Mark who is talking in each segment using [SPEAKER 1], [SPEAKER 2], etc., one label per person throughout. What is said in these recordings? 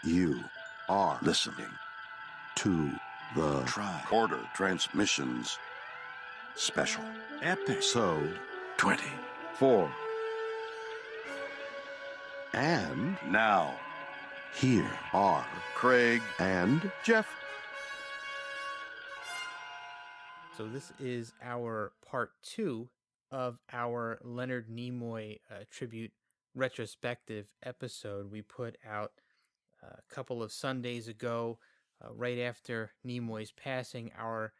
[SPEAKER 1] You are listening to the Tricorder Transmissions Special Episode 24. And now, here are Craig and Jeff.
[SPEAKER 2] So this is our part 2 of our Leonard Nimoy tribute retrospective episode we put out a couple of Sundays ago, right after Nimoy's passing, our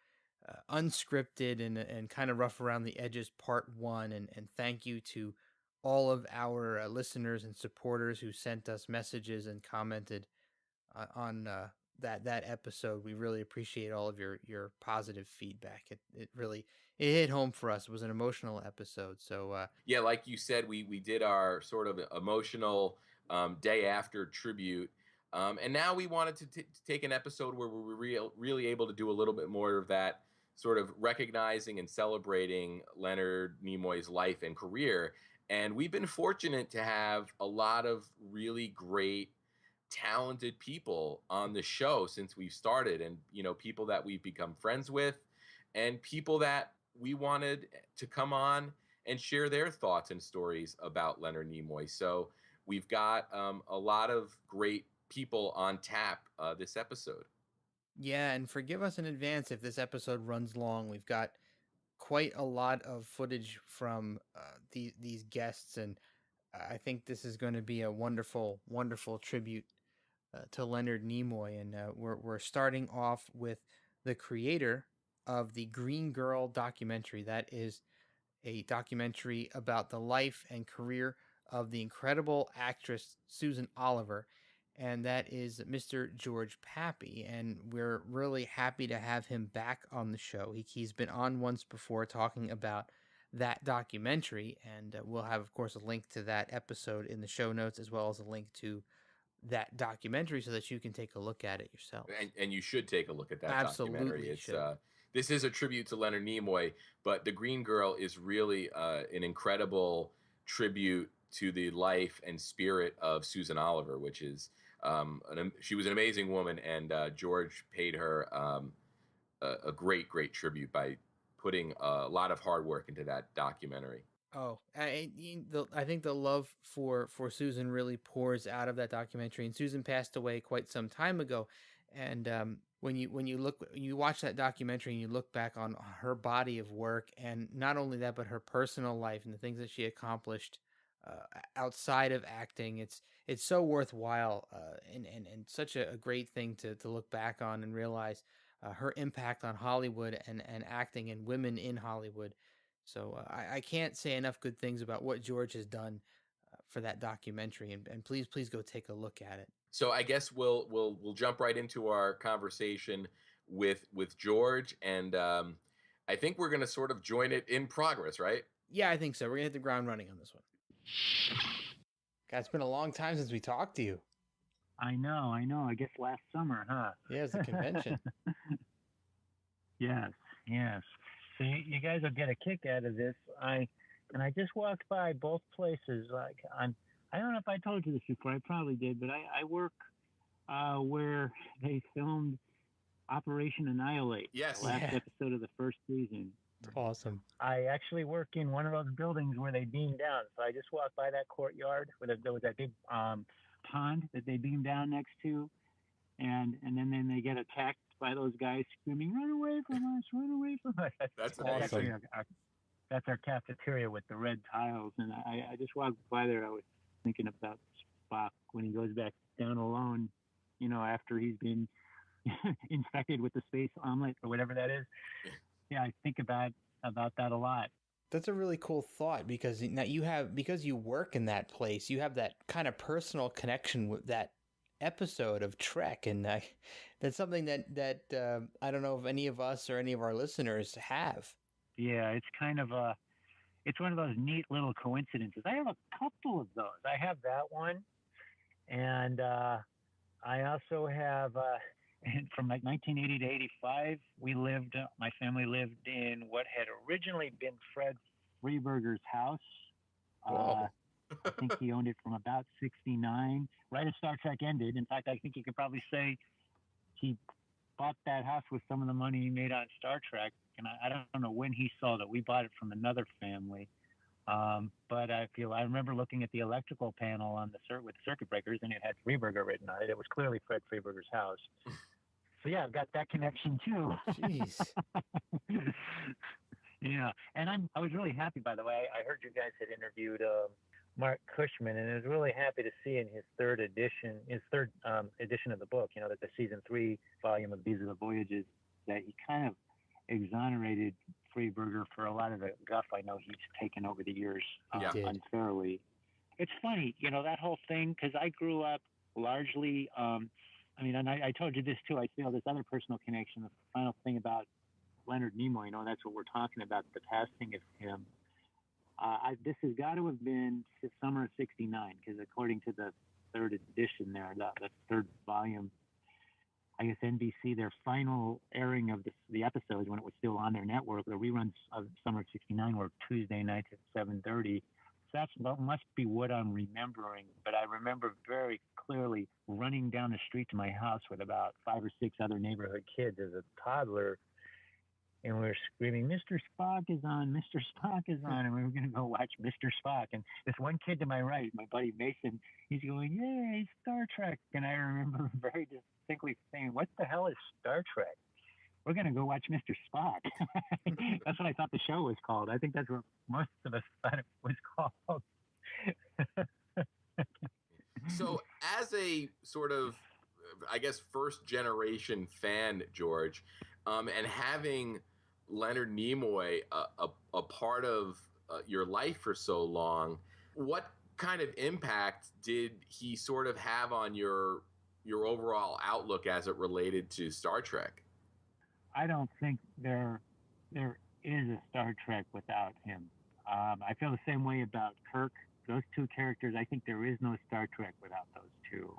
[SPEAKER 2] unscripted and kind of rough around the edges part 1. And thank you to all of our listeners and supporters who sent us messages and commented on that episode. We really appreciate all of your positive feedback. It really hit home for us. It was an emotional episode. So
[SPEAKER 3] yeah, like you said, we did our sort of emotional day after tribute. And now we wanted to take an episode where we were really able to do a little bit more of that, sort of recognizing and celebrating Leonard Nimoy's life and career. And we've been fortunate to have a lot of really great, talented people on the show since we've started, and people that we've become friends with, and people that we wanted to come on and share their thoughts and stories about Leonard Nimoy. So we've got a lot of great people on tap this episode.
[SPEAKER 2] yeah, and forgive us in advance if this episode runs long. We've got quite a lot of footage from these guests, and I think this is going to be a wonderful, wonderful tribute to Leonard Nimoy. And we're starting off with the creator of the Green Girl documentary. That is a documentary about the life and career of the incredible actress Susan Oliver, and that is Mr. George Pappy. And we're really happy to have him back on the show. He's been on once before talking about that documentary, and we'll have, of course, a link to that episode in the show notes, as well as a link to that documentary so that you can take a look at it yourself.
[SPEAKER 3] And you should take a look at that
[SPEAKER 2] Absolutely
[SPEAKER 3] documentary. This is a tribute to Leonard Nimoy, but The Green Girl is really an incredible tribute to the life and spirit of Susan Oliver, which is she was an amazing woman, and George paid her a great tribute by putting a lot of hard work into that documentary.
[SPEAKER 2] Oh, I think the love for Susan really pours out of that documentary. And Susan passed away quite some time ago, and when you watch that documentary and you look back on her body of work, and not only that, but her personal life and the things that she accomplished outside of acting, it's so worthwhile, and such a great thing to look back on and realize her impact on Hollywood and acting and women in Hollywood. So I can't say enough good things about what George has done for that documentary, and please go take a look at it.
[SPEAKER 3] So I guess we'll jump right into our conversation with George, and I think we're going to sort of join it in progress, right?
[SPEAKER 2] Yeah, I think so. We're gonna hit the ground running on this one. God, it's been a long time since we talked to you.
[SPEAKER 4] I know. I guess last summer, huh?
[SPEAKER 2] Yeah, it's a convention.
[SPEAKER 4] Yes. So you guys will get a kick out of this. I just walked by both places. Like I don't know if I told you this before. I probably did, but I work where they filmed Operation Annihilate.
[SPEAKER 3] Yes.
[SPEAKER 4] The last episode of the first season.
[SPEAKER 2] Awesome.
[SPEAKER 4] I actually work in one of those buildings where they beam down. So I just walked by that courtyard where there was that big pond that they beam down next to, and then they get attacked by those guys screaming, "Run away from us! Run away from us!"
[SPEAKER 3] That's awesome.
[SPEAKER 4] That's our cafeteria with the red tiles. And I just walked by there. I was thinking about Spock when he goes back down alone, after he's been infected with the space omelet or whatever that is. Yeah, I think about that a lot.
[SPEAKER 2] That's a really cool thought, because now because you work in that place, you have that kind of personal connection with that episode of Trek, and that's something that I don't know if any of us or any of our listeners have.
[SPEAKER 4] Yeah, it's kind of it's one of those neat little coincidences. I have a couple of those. I have that one, and I also have. And from like 1980 to 85, my family lived in what had originally been Fred Freeberger's house. I think he owned it from about 69, right as Star Trek ended. In fact, I think you could probably say he bought that house with some of the money he made on Star Trek. And I don't know when he sold it. We bought it from another family. But I remember looking at the electrical panel on with circuit breakers, and it had Freiberger written on it. It was clearly Fred Freiberger's house. So yeah, I've got that connection too.
[SPEAKER 2] Jeez.
[SPEAKER 4] Yeah, and I was really happy, by the way. I heard you guys had interviewed Mark Cushman, and I was really happy to see in his third edition of the book, that the season 3 volume of These Are the Voyages, that he kind of exonerated Freiberger for a lot of the guff I know he's taken over the years unfairly. It's funny, that whole thing, because I grew up largely, and I told you this too, I feel this other personal connection, the final thing about Leonard Nimoy, that's what we're talking about, the passing of him. This has got to have been summer of '69, because according to the third edition there, the third volume, I guess NBC, their final airing of the episodes when it was still on their network, the reruns of summer of '69 were Tuesday nights at 7:30. So that must be what I'm remembering. But I remember very clearly running down the street to my house with about 5 or 6 other neighborhood kids as a toddler. And we were screaming, Mr. Spock is on, Mr. Spock is on. And we were going to go watch Mr. Spock. And this one kid to my right, my buddy Mason, he's going, yay, Star Trek. And I remember very distinctly saying, what the hell is Star Trek? We're going to go watch Mr. Spock. That's what I thought the show was called. I think that's what most of us thought it was called.
[SPEAKER 3] So as a sort of, I guess, first generation fan, George, and having Leonard Nimoy a part of your life for so long, what kind of impact did he sort of have on your overall outlook as it related to Star Trek?
[SPEAKER 4] I don't think there is a Star Trek without him. I feel the same way about Kirk. Those two characters, I think there is no Star Trek without those two.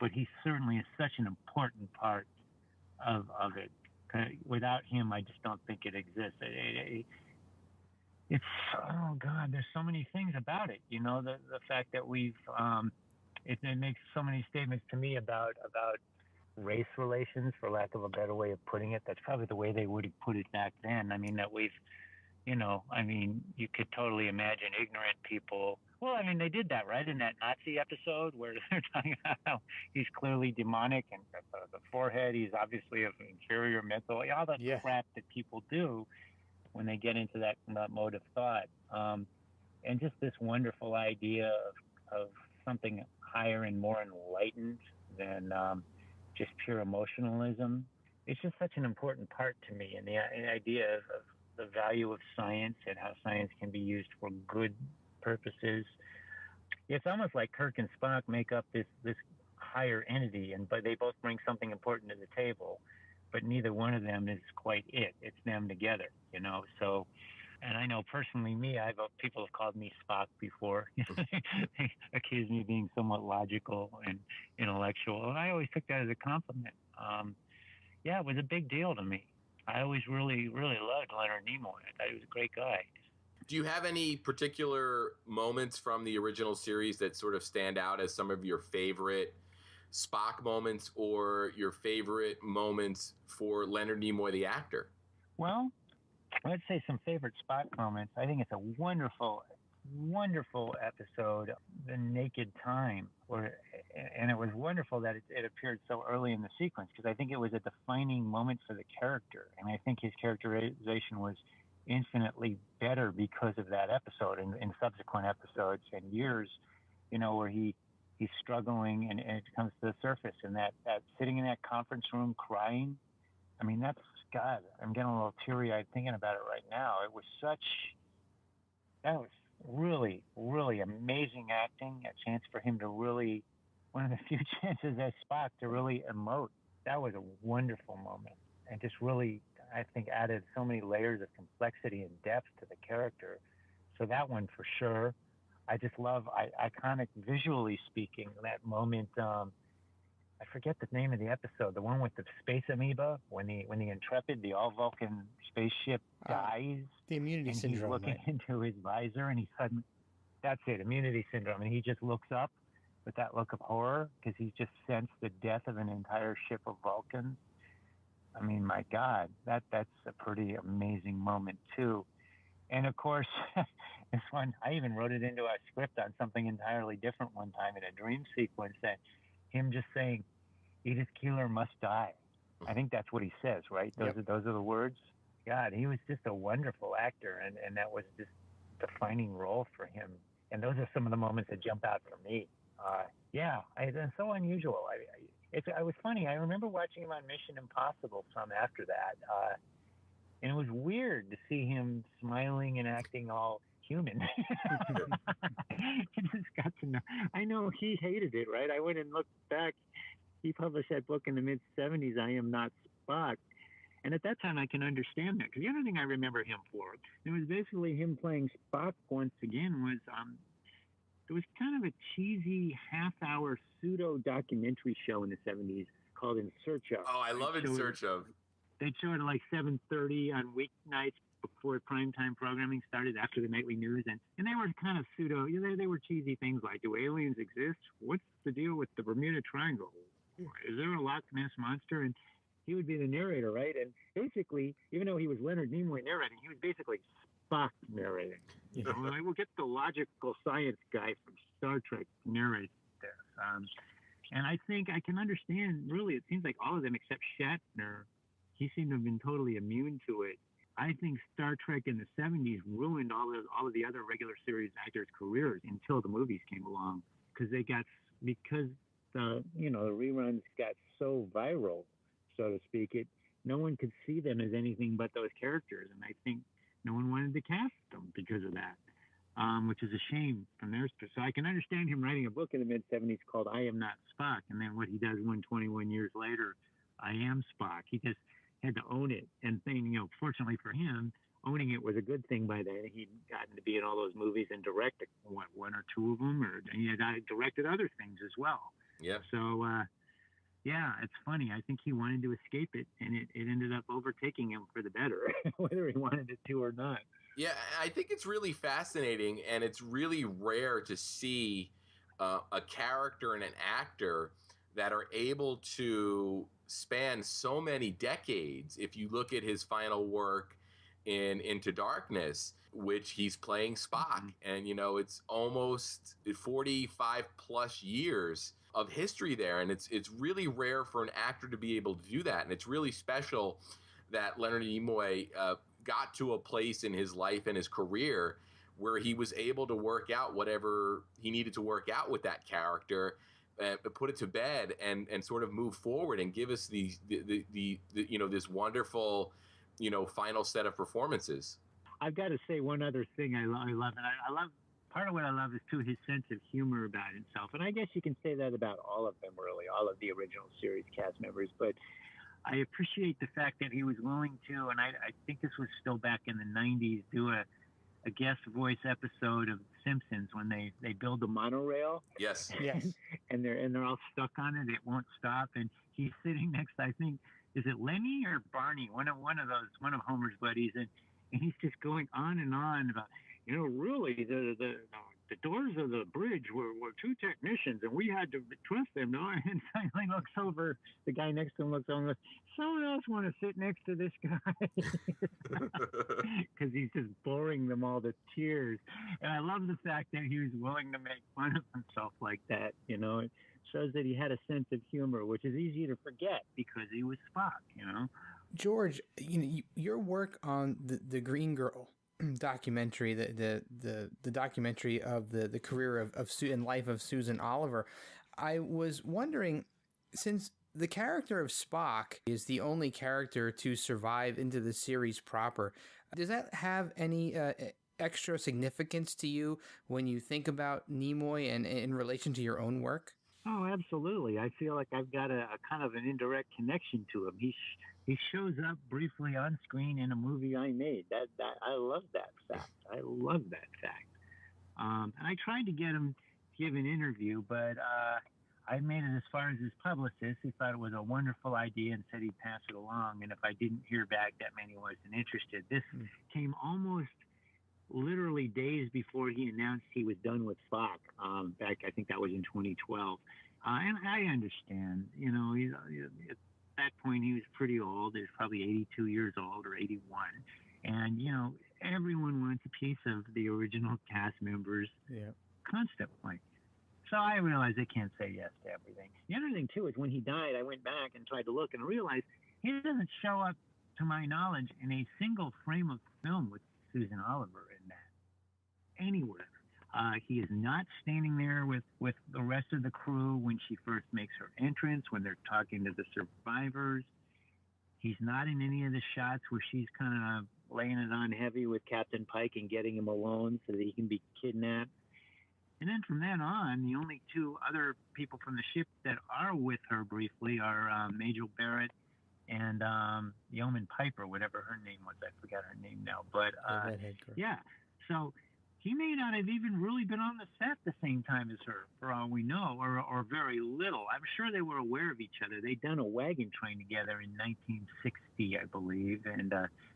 [SPEAKER 4] But he certainly is such an important part of it. Without him, I just don't think it exists. It's, oh God, there's so many things about it. The fact that we've, it makes so many statements to me about race relations, for lack of a better way of putting it. That's probably the way they would have put it back then. That we've, you could totally imagine ignorant people. Well, they did that, right? In that Nazi episode where they're talking about how he's clearly demonic and the forehead, he's obviously of inferior mental, all that crap that people do when they get into that mode of thought. And just this wonderful idea of something higher and more enlightened than just pure emotionalism. It's just such an important part to me, and the idea of the value of science and how science can be used for good purposes. It's almost like Kirk and Spock make up this higher entity, but they both bring something important to the table, but neither one of them is quite it. It's them together, So, and I know personally people have called me Spock before. They accused me of being somewhat logical and intellectual, and I always took that as a compliment. It was a big deal to me. I always really, really loved Leonard Nimoy. I thought he was a great guy.
[SPEAKER 3] Do you have any particular moments from the original series that sort of stand out as some of your favorite Spock moments or your favorite moments for Leonard Nimoy, the actor?
[SPEAKER 4] Well, let's say some favorite Spock moments. I think it's a wonderful, wonderful episode, The Naked Time, and it was wonderful that it appeared so early in the sequence, because I think it was a defining moment for the character, and I think his characterization was infinitely better because of that episode and in subsequent episodes and years, where he's struggling and it comes to the surface, and that sitting in that conference room crying. That's, God, I'm getting a little teary-eyed thinking about it right now. That was really, really amazing acting, a chance for him to really, one of the few chances as Spock to really emote. That was a wonderful moment, and just really, I think, added so many layers of complexity and depth to the character. So that one for sure. I just love, iconic visually speaking, that moment. I forget the name of the episode, the one with the space amoeba, when the Intrepid, the all-Vulcan spaceship dies.
[SPEAKER 2] The immunity
[SPEAKER 4] and
[SPEAKER 2] syndrome.
[SPEAKER 4] He's looking into his visor, and he suddenly, That's it, immunity syndrome. And he just looks up with that look of horror because he's just sensed the death of an entire ship of Vulcans. I mean, my God, that's a pretty amazing moment, too. And, of course, this one, I even wrote it into a script on something entirely different one time in a dream sequence, that him just saying, Edith Keeler must die. I think that's what he says, right? Those are the words. God, he was just a wonderful actor, and that was just a defining role for him. And those are some of the moments that jump out for me. It's so unusual. It was funny. I remember watching him on Mission Impossible some after that, and it was weird to see him smiling and acting all human. I just got to know. I know he hated it, right? I went and looked back. He published that book in the mid-'70s, I Am Not Spock. And at that time, I can understand that. Because the other thing I remember him for, it was basically him playing Spock once again, was it was kind of a cheesy half-hour pseudo-documentary show in the 70s called In Search Of.
[SPEAKER 3] Oh, I love In Search Of.
[SPEAKER 4] They'd show it at like 7:30 on weeknights before primetime programming started after the nightly news. And they were kind of pseudo, they were cheesy things like, do aliens exist? What's the deal with the Bermuda Triangle? Is there a Loch Ness Monster? And he would be the narrator, right? And basically, even though he was Leonard Nimoy narrating, he was basically Spock narrating. I will get the logical science guy from Star Trek to narrate this. And I think I can understand, really, it seems like all of them except Shatner, he seemed to have been totally immune to it. I think Star Trek in the 70s ruined all of the other regular series actors' careers until the movies came along, because the reruns got so viral, so to speak. No one could see them as anything but those characters, and I think no one wanted to cast them because of that, which is a shame from their perspective. So I can understand him writing a book in the mid-'70s called I Am Not Spock, and then what he does 21 years later, I Am Spock. He just had to own it, and fortunately for him, owning it was a good thing by then. He'd gotten to be in all those movies and direct one or two of them, and he had directed other things as well.
[SPEAKER 3] Yeah.
[SPEAKER 4] So, it's funny. I think he wanted to escape it, and it ended up overtaking him for the better, whether he wanted it to or not.
[SPEAKER 3] Yeah, I think it's really fascinating, and it's really rare to see a character and an actor that are able to span so many decades. If you look at his final work in Into Darkness, which he's playing Spock, and it's almost 45 plus years of history there, and it's really rare for an actor to be able to do that, and it's really special that Leonard Nimoy got to a place in his life and his career where he was able to work out whatever he needed to work out with that character, put it to bed, and sort of move forward and give us the this wonderful final set of performances.
[SPEAKER 4] I've got to say one other thing I love, and I love, part of what I love is too his sense of humor about himself, and I guess you can say that about all of them, really, all of the original series cast members. But I appreciate the fact that he was willing to, and I think this was still back in the 90s, do a guest voice episode of Simpsons when they build the monorail.
[SPEAKER 3] Yes.
[SPEAKER 4] and they're all stuck on it. It won't stop, and he's sitting next, I think, is it Lenny or Barney? One of Homer's buddies, and he's just going on and on about, really the doors of the bridge were two technicians, and we had to trust them. No, and finally looks over. The guy next to him looks over and goes, "Someone else want to sit next to this guy?" Because he's just boring them all to tears. And I love the fact that he was willing to make fun of himself like that. It shows that he had a sense of humor, which is easy to forget because he was Spock.
[SPEAKER 2] George, your work on the Green Girl documentary, the documentary of the career of and life of Susan Oliver, I was wondering, since the character of Spock is the only character to survive into the series proper, does that have any extra significance to you when you think about Nimoy and in relation to your own work?
[SPEAKER 4] Oh, absolutely. I feel like I've got a kind of an indirect connection to him. He shows up briefly on screen in a movie I made. That I love that fact. I love that fact. And I tried to get him to give an interview, but I made it as far as his publicist, who thought it was a wonderful idea and said he'd pass it along. And if I didn't hear back, that meant he wasn't interested. This came almost literally days before he announced he was done with Spock. Back, I think that was in 2012. And I understand, at that point he was pretty old. He was probably 82 years old or 81. And, everyone wants a piece of the original cast members constantly. So I realized I can't say yes to everything. The other thing, too, is when he died, I went back and tried to look and realized he doesn't show up, to my knowledge, in a single frame of film with Susan Oliver in that, anywhere. He is not standing there with the rest of the crew when she first makes her entrance, when they're talking to the survivors. He's not in any of the shots where she's kind of laying it on heavy with Captain Pike and getting him alone so that he can be kidnapped. And then from then on, the only two other people from the ship that are with her briefly are Major Barrett and Yeoman Piper, whatever her name was. I forgot her name now. But yeah, so he may not have even really been on the set at the same time as her, for all we know, or very little. I'm sure they were aware of each other. They'd done a wagon train together in 1960, I believe. And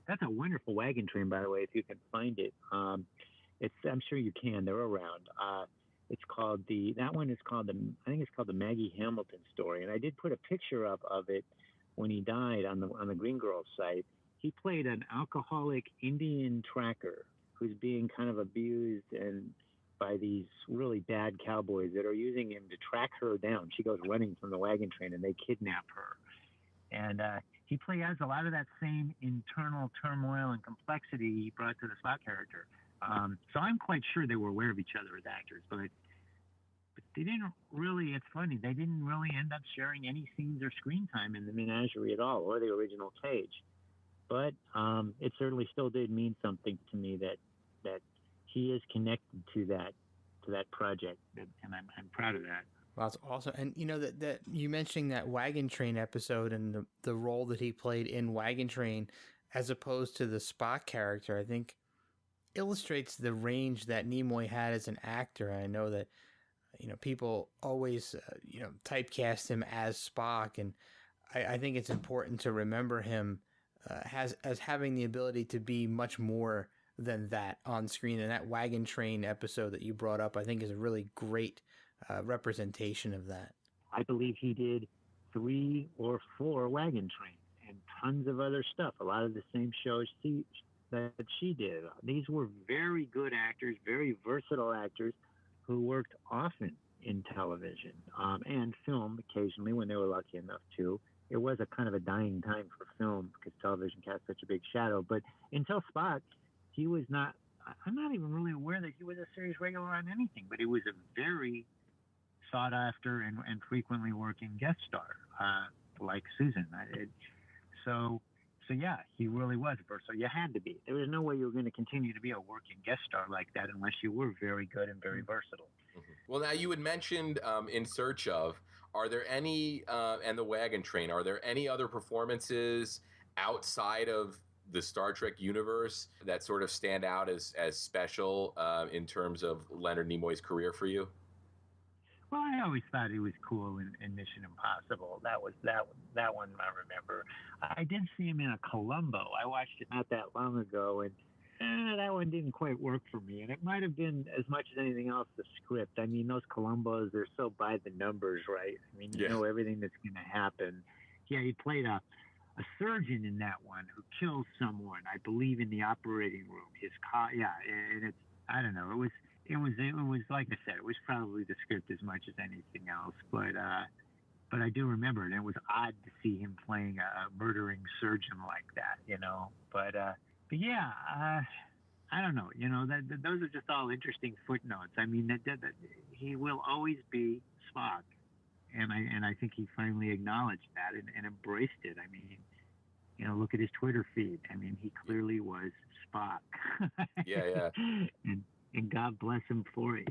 [SPEAKER 4] that's a wonderful wagon train, by the way, if you can find it. I'm sure you can. They're around. It's called I think it's called the Maggie Hamilton story. And I did put a picture up of it when he died on the Green Girl site. He played an alcoholic Indian tracker who's being kind of abused and by these really bad cowboys that are using him to track her down. She goes running from the wagon train and they kidnap her. And he has a lot of that same internal turmoil and complexity he brought to the Spock character. So I'm quite sure they were aware of each other as actors, but they didn't really, it's funny, they didn't really end up sharing any scenes or screen time in the Menagerie at all, or the original Cage. But it certainly still did mean something to me that he is connected to that project, and I'm proud of that.
[SPEAKER 2] Well, that's awesome. And that you mentioning that Wagon Train episode and the role that he played in Wagon Train as opposed to the Spock character, I think illustrates the range that Nimoy had as an actor. I know that people always typecast him as Spock, and I think it's important to remember him as having the ability to be much more than that on screen. And that Wagon Train episode that you brought up, I think, is a really great representation of that.
[SPEAKER 4] I believe he did 3 or 4 Wagon Trains and tons of other stuff. A lot of the same shows that she did. These were very good actors, very versatile actors who worked often in television and film occasionally when they were lucky enough to. It was a kind of a dying time for film because television cast such a big shadow. But until Spock, he was not, I'm not even really aware that he was a series regular on anything, but he was a very sought after and frequently working guest star, like Susan. So yeah, he really was versatile. You had to be. There was no way you were going to continue to be a working guest star like that unless you were very good and very versatile.
[SPEAKER 3] Mm-hmm. Well, now you had mentioned In Search Of. Are there any, and The Wagon Train, are there any other performances outside of the Star Trek universe that sort of stand out as special in terms of Leonard Nimoy's career for you?
[SPEAKER 4] Well, I always thought he was cool in Mission Impossible. That one I remember. I did see him in a Columbo. I watched it not that long ago, and that one didn't quite work for me. And it might have been, as much as anything else, the script. I mean, those Columbos, they're so by the numbers, right? I mean, you know everything that's going to happen. Yeah, he played a surgeon in that one who kills someone, I believe, in the operating room. And it's, I don't know, it was like I said, it was probably the script as much as anything else, but I do remember it. And it was odd to see him playing a murdering surgeon like that, But yeah, I don't know. Those are just all interesting footnotes. I mean, that he will always be Spock, and I think he finally acknowledged that and embraced it. I mean, look at his Twitter feed. I mean, he clearly was Spock.
[SPEAKER 3] Yeah.
[SPEAKER 4] And God bless him for it.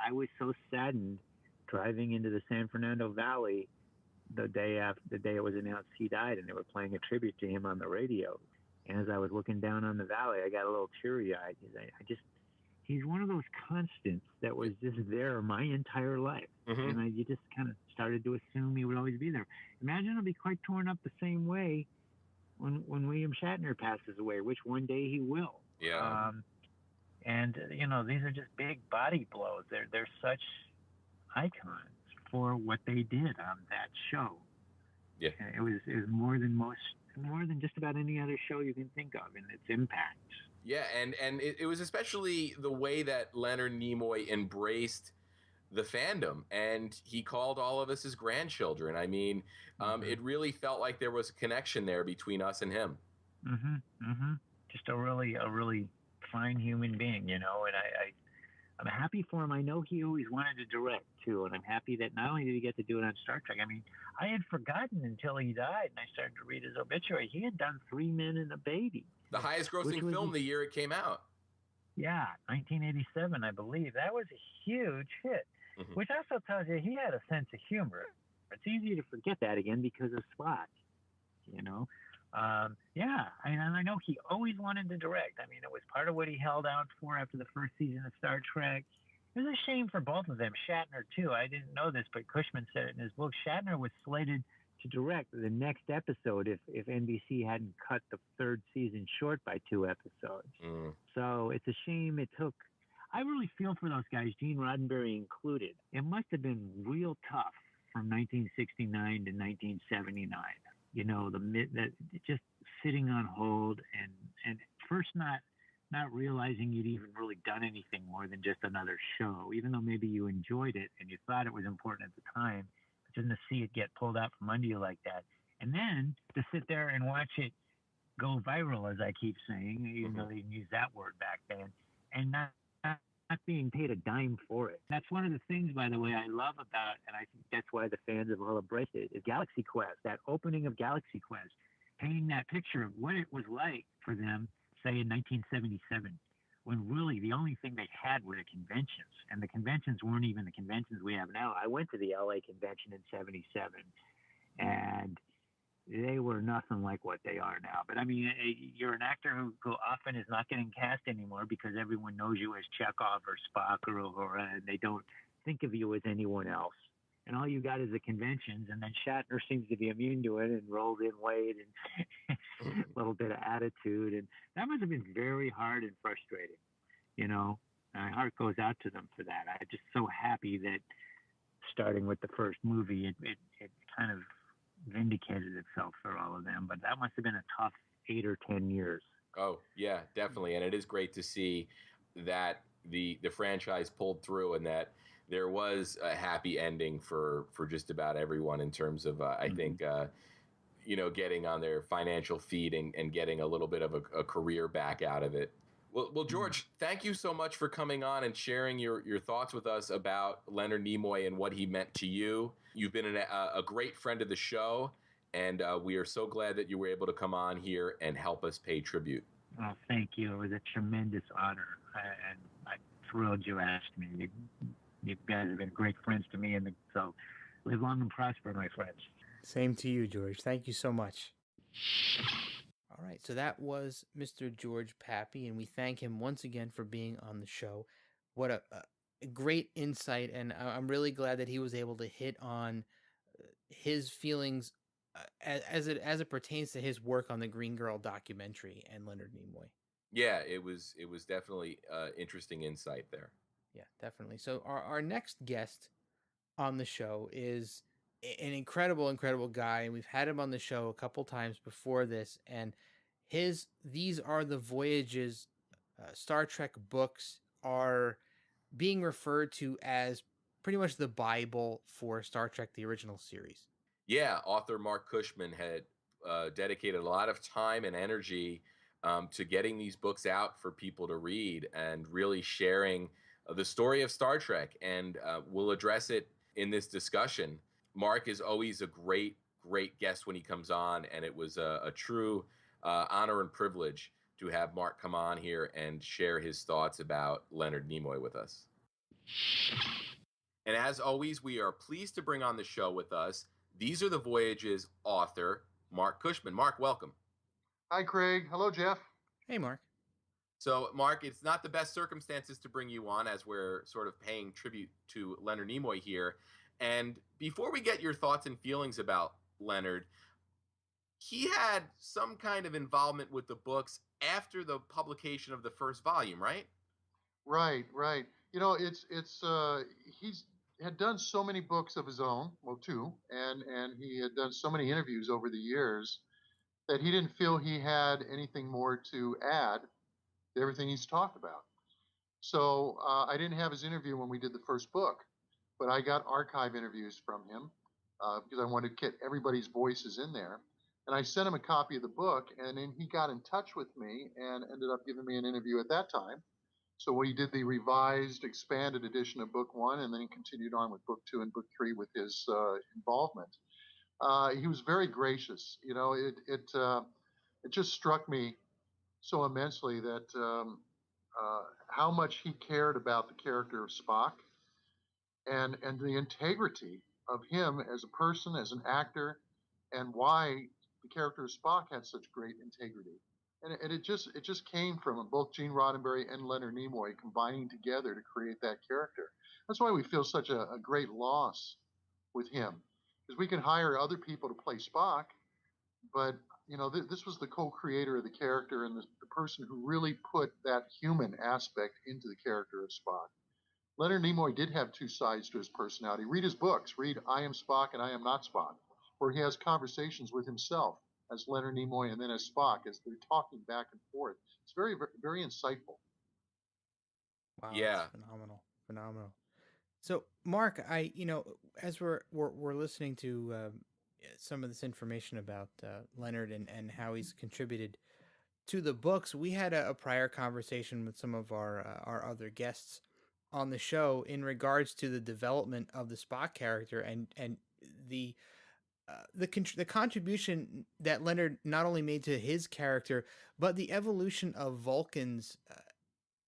[SPEAKER 4] I was so saddened driving into the San Fernando Valley the day it was announced he died, and they were playing a tribute to him on the radio. And as I was looking down on the valley, I got a little teary-eyed because he's one of those constants that was just there my entire life. Mm-hmm. And you just kind of started to assume he would always be there. Imagine it'll be quite torn up the same way when William Shatner passes away, which one day he will.
[SPEAKER 3] Yeah.
[SPEAKER 4] And these are just big body blows. They're such icons for what they did on that show.
[SPEAKER 3] Yeah,
[SPEAKER 4] it was more than just about any other show you can think of in its impact.
[SPEAKER 3] Yeah, and it was especially the way that Leonard Nimoy embraced the fandom, and he called all of us his grandchildren. I mean, it really felt like there was a connection there between us and him.
[SPEAKER 4] Just a really fine human being, and I'm happy for him. I know he always wanted to direct too, and I'm happy that not only did he get to do it on Star Trek. I mean, I had forgotten until he died, and I started to read his obituary. He had done 3 Men and a Baby,
[SPEAKER 3] the highest-grossing film the year it came out.
[SPEAKER 4] Yeah, 1987, I believe. That was a huge hit, which also tells you he had a sense of humor. It's easy to forget that again because of Spock, Yeah, and I know he always wanted to direct. I mean, it was part of what he held out for after the first season of Star Trek. It was a shame for both of them. Shatner, too. I didn't know this, but Cushman said it in his book. Shatner was slated to direct the next episode if NBC hadn't cut the third season short by 2 episodes. So it's a shame it took. I really feel for those guys, Gene Roddenberry included. It must have been real tough from 1969 to 1979. Just sitting on hold and first not realizing you'd even really done anything more than just another show, even though maybe you enjoyed it and you thought it was important at the time, but then to see it get pulled out from under you like that, and then to sit there and watch it go viral, as I keep saying, even though they didn't use that word back then, and not being paid a dime for it. That's one of the things, by the way, I love about, and I think that's why the fans have all embraced it, is Galaxy Quest, that opening of Galaxy Quest, painting that picture of what it was like for them, say, in 1977, when really the only thing they had were the conventions, and the conventions weren't even the conventions we have now. I went to the LA convention in 77, and they were nothing like what they are now. But I mean, you're an actor who often is not getting cast anymore because everyone knows you as Chekhov or Spock or Uhura, and they don't think of you as anyone else. And all you got is the conventions, and then Shatner seems to be immune to it and rolls in weight and a little bit of attitude. And that must have been very hard and frustrating, My heart goes out to them for that. I'm just so happy that starting with the first movie, it kind of vindicated itself for all of them. But that must have been a tough 8 or 10 years.
[SPEAKER 3] Oh, yeah, definitely. And it is great to see that the franchise pulled through and that there was a happy ending for just about everyone in terms of, I think, getting on their financial feet and getting a little bit of a career back out of it. Well, George, thank you so much for coming on and sharing your thoughts with us about Leonard Nimoy and what he meant to you. You've been a great friend of the show, and we are so glad that you were able to come on here and help us pay tribute.
[SPEAKER 4] Oh, thank you. It was a tremendous honor, and I'm thrilled you asked me. You guys have been great friends to me, and so live long and prosper, my friends.
[SPEAKER 2] Same to you, George. Thank you so much. All right, so that was Mr. George Pappy, and we thank him once again for being on the show. What a great insight, and I'm really glad that he was able to hit on his feelings as it pertains to his work on the Green Girl documentary and Leonard Nimoy.
[SPEAKER 3] Yeah, it was definitely interesting insight there.
[SPEAKER 2] Yeah, definitely. So our next guest on the show is an incredible guy, and we've had him on the show a couple times before this, and These Are the Voyages Star Trek books are being referred to as pretty much the Bible for Star Trek, the original series.
[SPEAKER 3] Yeah, author Mark Cushman had dedicated a lot of time and energy to getting these books out for people to read and really sharing the story of Star Trek. And we'll address it in this discussion. Mark is always a great guest when he comes on, and it was a true honor and privilege to have Mark come on here and share his thoughts about Leonard Nimoy with us. And as always, we are pleased to bring on the show with us These Are the Voyages author, Mark Cushman. Mark, welcome.
[SPEAKER 5] Hi, Craig. Hello, Jeff.
[SPEAKER 2] Hey, Mark.
[SPEAKER 3] So, Mark, it's not the best circumstances to bring you on as we're sort of paying tribute to Leonard Nimoy here. And before we get your thoughts and feelings about Leonard, he had some kind of involvement with the books after the publication of the first volume, right?
[SPEAKER 5] Right, right. He's had done so many books of his own, well, two, and he had done so many interviews over the years that he didn't feel he had anything more to add to everything he's talked about. So I didn't have his interview when we did the first book, but I got archive interviews from him because I wanted to get everybody's voices in there. And I sent him a copy of the book, and then he got in touch with me and ended up giving me an interview at that time. So we did the revised, expanded edition of book one, and then he continued on with book two and book three with his involvement. He was very gracious. It just struck me so immensely that how much he cared about the character of Spock and the integrity of him as a person, as an actor, and why the character of Spock had such great integrity. And it just came from both Gene Roddenberry and Leonard Nimoy combining together to create that character. That's why we feel such a great loss with him, because we can hire other people to play Spock, but this was the co-creator of the character and the person who really put that human aspect into the character of Spock. Leonard Nimoy did have two sides to his personality. Read his books. Read I Am Spock and I Am Not Spock, where he has conversations with himself as Leonard Nimoy and then as Spock as they're talking back and forth. It's very, very insightful.
[SPEAKER 2] Wow, that's
[SPEAKER 3] Yeah.
[SPEAKER 2] phenomenal, phenomenal. So, Mark, as we're listening to some of this information about Leonard and how he's contributed to the books, we had a prior conversation with some of our other guests on the show in regards to the development of the Spock character and the the contribution that Leonard not only made to his character, but the evolution of Vulcans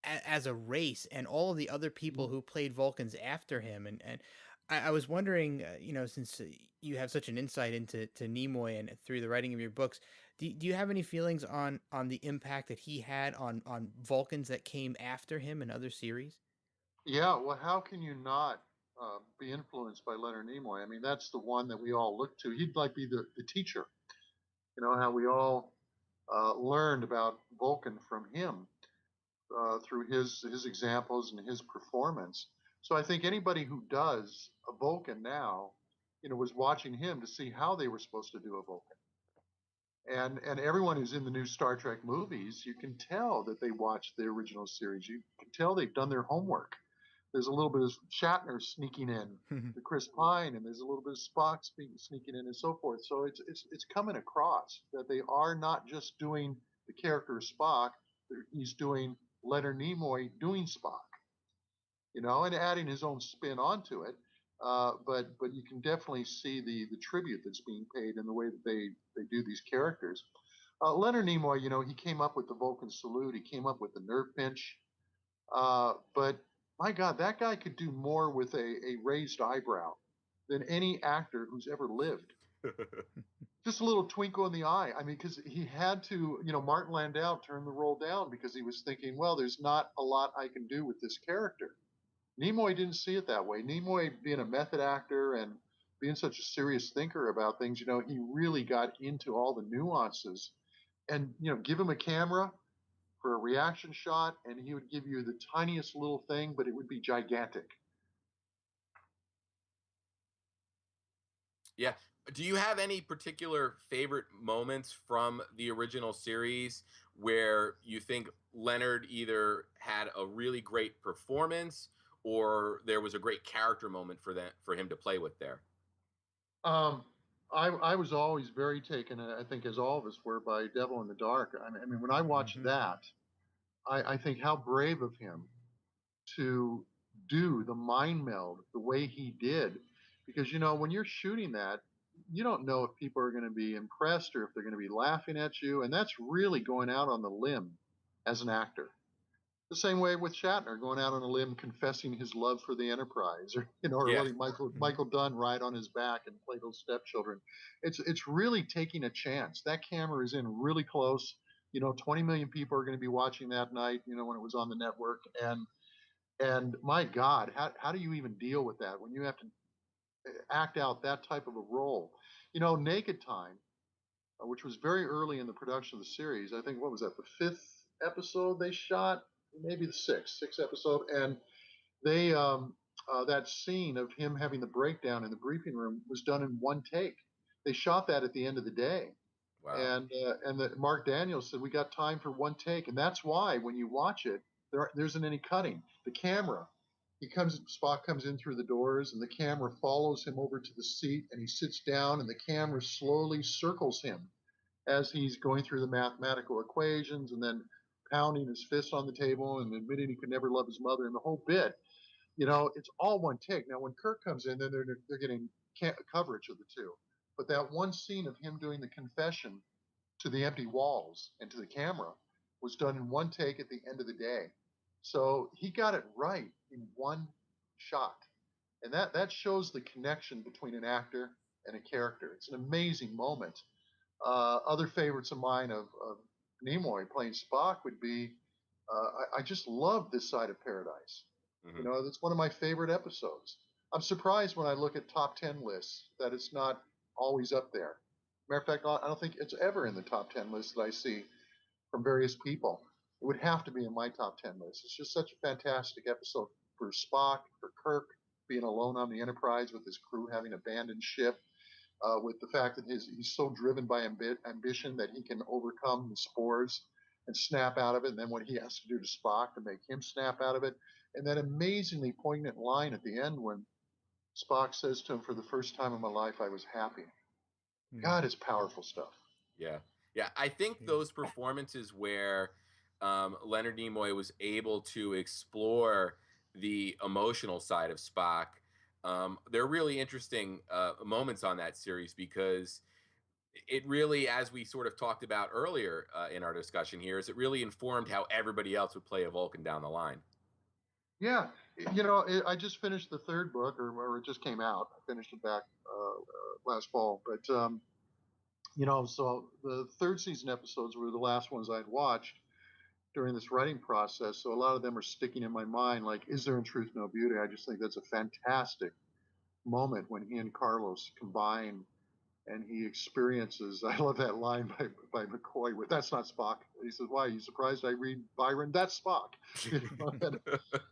[SPEAKER 2] as a race and all of the other people who played Vulcans after him. And I was wondering, since you have such an insight into Nimoy and through the writing of your books, do you have any feelings on the impact that he had on Vulcans that came after him in other series?
[SPEAKER 5] Yeah, well, how can you not be influenced by Leonard Nimoy? I mean, that's the one that we all look to. He'd like be the teacher. How we all learned about Vulcan from him through his examples and his performance. So I think anybody who does a Vulcan now, was watching him to see how they were supposed to do a Vulcan. And everyone who's in the new Star Trek movies, you can tell that they watched the original series. You can tell they've done their homework. There's a little bit of Shatner sneaking in, the Chris Pine, and there's a little bit of Spock sneaking in, and so forth. So it's coming across that they are not just doing the character of Spock; he's doing Leonard Nimoy doing Spock, and adding his own spin onto it. But you can definitely see the tribute that's being paid in the way that they do these characters. Leonard Nimoy, he came up with the Vulcan salute. He came up with the nerve pinch. But my God, that guy could do more with a raised eyebrow than any actor who's ever lived. Just a little twinkle in the eye. I mean, because he had to, Martin Landau turned the role down because he was thinking, well, there's not a lot I can do with this character. Nimoy didn't see it that way. Nimoy, being a method actor and being such a serious thinker about things, he really got into all the nuances. And, give him a camera for a reaction shot, and he would give you the tiniest little thing, but it would be gigantic.
[SPEAKER 3] Yeah. Do you have any particular favorite moments from the original series where you think Leonard either had a really great performance or there was a great character moment for him to play with there?
[SPEAKER 5] Um, I was always very taken, I think, as all of us were, by Devil in the Dark. I mean when I watch that, I think how brave of him to do the mind meld the way he did. Because, when you're shooting that, you don't know if people are going to be impressed or if they're going to be laughing at you. And that's really going out on the limb as an actor. The same way with Shatner going out on a limb, confessing his love for the Enterprise, or
[SPEAKER 3] Yeah.
[SPEAKER 5] letting Michael Dunn ride on his back and play those stepchildren. It's really taking a chance. That camera is in really close. 20 million people are going to be watching that night. When it was on the network, and my God, how do you even deal with that when you have to act out that type of a role? Naked Time, which was very early in the production of the series. I think, what was that, the fifth episode they shot? maybe the sixth episode, and they that scene of him having the breakdown in the briefing room was done in one take. They shot that at the end of the day,
[SPEAKER 3] Wow.
[SPEAKER 5] and Mark Daniels said we got time for one take, and that's why when you watch it, there isn't any cutting. The camera, Spock comes in through the doors, and the camera follows him over to the seat, and he sits down, and the camera slowly circles him as he's going through the mathematical equations, and then pounding his fist on the table and admitting he could never love his mother, and the whole bit. It's all one take. Now, when Kirk comes in, then they're getting coverage of the two. But that one scene of him doing the confession to the empty walls and to the camera was done in one take at the end of the day. So he got it right in one shot. And that shows the connection between an actor and a character. It's an amazing moment. Other favorites of mine of Nimoy playing Spock would be I just love This Side of Paradise.
[SPEAKER 3] Mm-hmm.
[SPEAKER 5] That's one of my favorite episodes. I'm surprised when I look at top 10 lists that it's not always up there. Matter of fact, I don't think it's ever in the top 10 lists that I see from various people. It would have to be in my top 10 list. It's just such a fantastic episode for Spock, for Kirk being alone on the Enterprise with his crew having abandoned ship, with the fact that he's so driven by ambition that he can overcome the spores and snap out of it, and then what he has to do to Spock to make him snap out of it. And that amazingly poignant line at the end when Spock says to him, "For the first time in my life, I was happy." God, it's powerful stuff.
[SPEAKER 3] Yeah. Yeah. I think those performances where Leonard Nimoy was able to explore the emotional side of Spock, they're really interesting moments on that series because it really, as we sort of talked about earlier in our discussion here, is it really informed how everybody else would play a Vulcan down the line.
[SPEAKER 5] Yeah, I just finished the third book, or it just came out. I finished it back last fall, but so the third season episodes were the last ones I'd watched during this writing process. So a lot of them are sticking in my mind. Like, is there in truth no beauty? I just think that's a fantastic moment when he and Carlos combine and he experiences. I love that line by McCoy with "That's not Spock." He says, "Why are you surprised I read Byron? That's Spock." And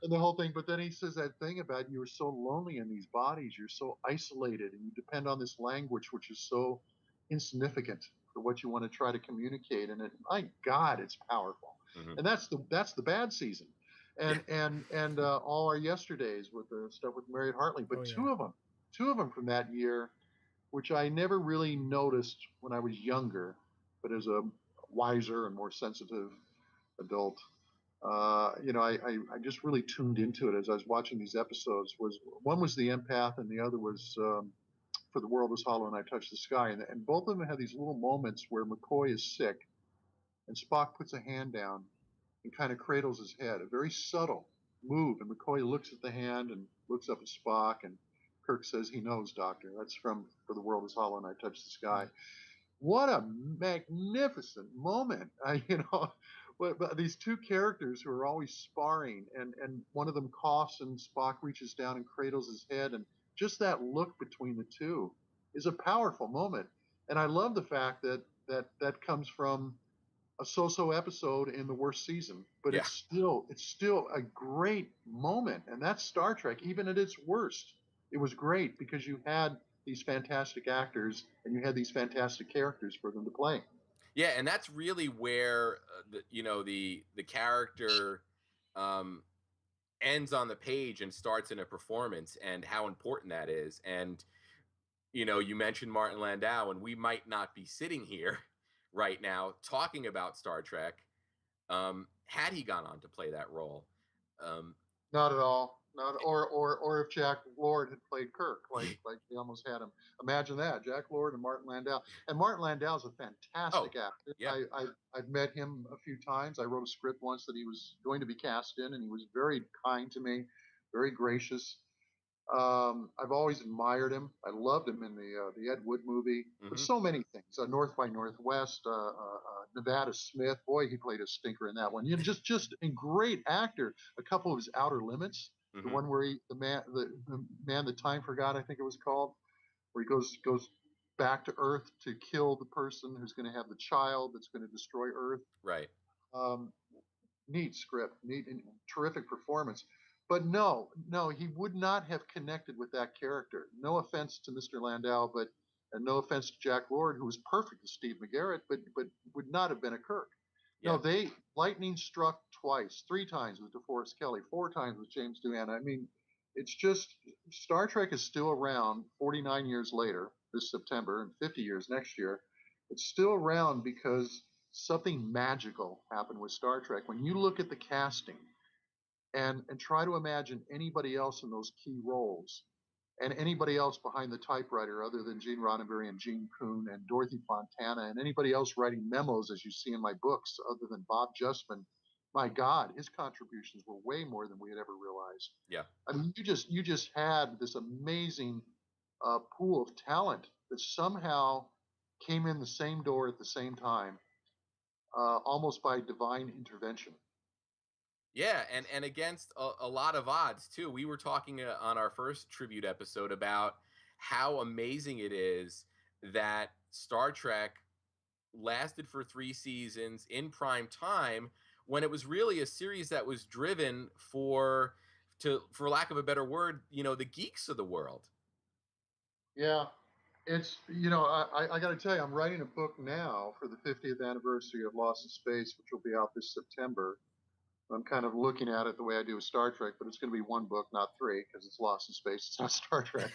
[SPEAKER 5] the whole thing. But then he says that thing about you're so lonely in these bodies, you're so isolated, and you depend on this language which is so insignificant for what you want to try to communicate. And my God, it's powerful.
[SPEAKER 3] Mm-hmm.
[SPEAKER 5] And that's the bad season. And all our yesterdays with the stuff with Mary Hartley. But two of them from that year, which I never really noticed when I was younger, but as a wiser and more sensitive adult, I just really tuned into it as I was watching these episodes. One was The Empath, and the other was For the World Was Hollow and I Touched the Sky. And both of them had these little moments where McCoy is sick, and Spock puts a hand down and kind of cradles his head, a very subtle move. And McCoy looks at the hand and looks up at Spock, and Kirk says, "He knows, Doctor. That's from For the World Is Hollow and I Touched the Sky." What a magnificent moment. But these two characters who are always sparring, and one of them coughs, and Spock reaches down and cradles his head, and just that look between the two is a powerful moment. And I love the fact that comes from a so-so episode in the worst season, but it's still a great moment. And that's Star Trek, even at its worst. It was great because you had these fantastic actors and you had these fantastic characters for them to play.
[SPEAKER 3] Yeah, and that's really where the character ends on the page and starts in a performance, and how important that is. And you mentioned Martin Landau, and we might not be sitting here right now talking about Star Trek had he gone on to play that role.
[SPEAKER 5] Not at all. Not or if Jack Lord had played Kirk, like we almost had him. Imagine that, Jack Lord and Martin Landau. And Martin Landau is a fantastic actor.
[SPEAKER 3] Yeah.
[SPEAKER 5] I've met him a few times. I wrote a script once that he was going to be cast in, and he was very kind to me, very gracious. I've always admired him. I loved him in the Ed Wood movie, but so many things. North by Northwest, Nevada Smith. Boy, he played a stinker in that one. Just a great actor. A couple of his Outer Limits, the one where the man that time forgot, I think it was called, where he goes back to Earth to kill the person who's going to have the child that's going to destroy Earth.
[SPEAKER 3] Right.
[SPEAKER 5] neat script, neat and terrific performance. But no, he would not have connected with that character. No offense to Mr. Landau, but and no offense to Jack Lord, who was perfect as Steve McGarrett, but would not have been a Kirk.
[SPEAKER 3] Yeah.
[SPEAKER 5] No, lightning struck twice, three times with DeForest Kelley, four times with James Doohan. I mean, it's just Star Trek is still around 49 years later this September and 50 years next year. It's still around because something magical happened with Star Trek. When you look at the casting and try to imagine anybody else in those key roles and anybody else behind the typewriter other than Gene Roddenberry and Gene Kuhn and Dorothy Fontana and anybody else writing memos as you see in my books other than Bob Justman, my God, his contributions were way more than we had ever realized.
[SPEAKER 3] Yeah.
[SPEAKER 5] I mean, you just had this amazing pool of talent that somehow came in the same door at the same time, almost by divine intervention.
[SPEAKER 3] Yeah, and against a lot of odds too. We were talking on our first tribute episode about how amazing it is that Star Trek lasted for 3 seasons in prime time when it was really a series that was driven for lack of a better word, the geeks of the world.
[SPEAKER 5] Yeah, it's I got to tell you, I'm writing a book now for the 50th anniversary of Lost in Space, which will be out this September. I'm kind of looking at it the way I do with Star Trek, but it's going to be one book, not three, because it's Lost in Space. It's not Star Trek.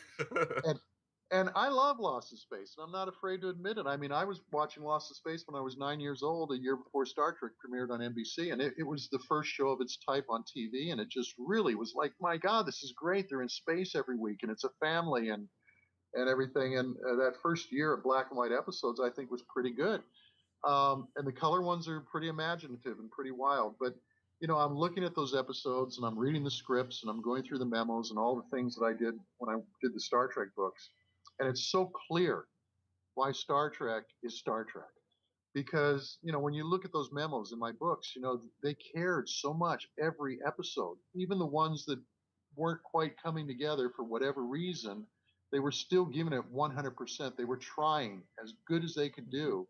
[SPEAKER 5] and and I love Lost in Space, and I'm not afraid to admit it. I mean, I was watching Lost in Space when I was 9 years old, a year before Star Trek premiered on NBC, and it was the first show of its type on TV, and it just really was like, my God, this is great. They're in space every week, and it's a family, and everything. And that first year of black and white episodes, I think, was pretty good. And the color ones are pretty imaginative and pretty wild. But I'm looking at those episodes and I'm reading the scripts and I'm going through the memos and all the things that I did when I did the Star Trek books. And it's so clear why Star Trek is Star Trek. Because, when you look at those memos in my books, they cared so much every episode, even the ones that weren't quite coming together for whatever reason, they were still giving it 100%. They were trying as good as they could do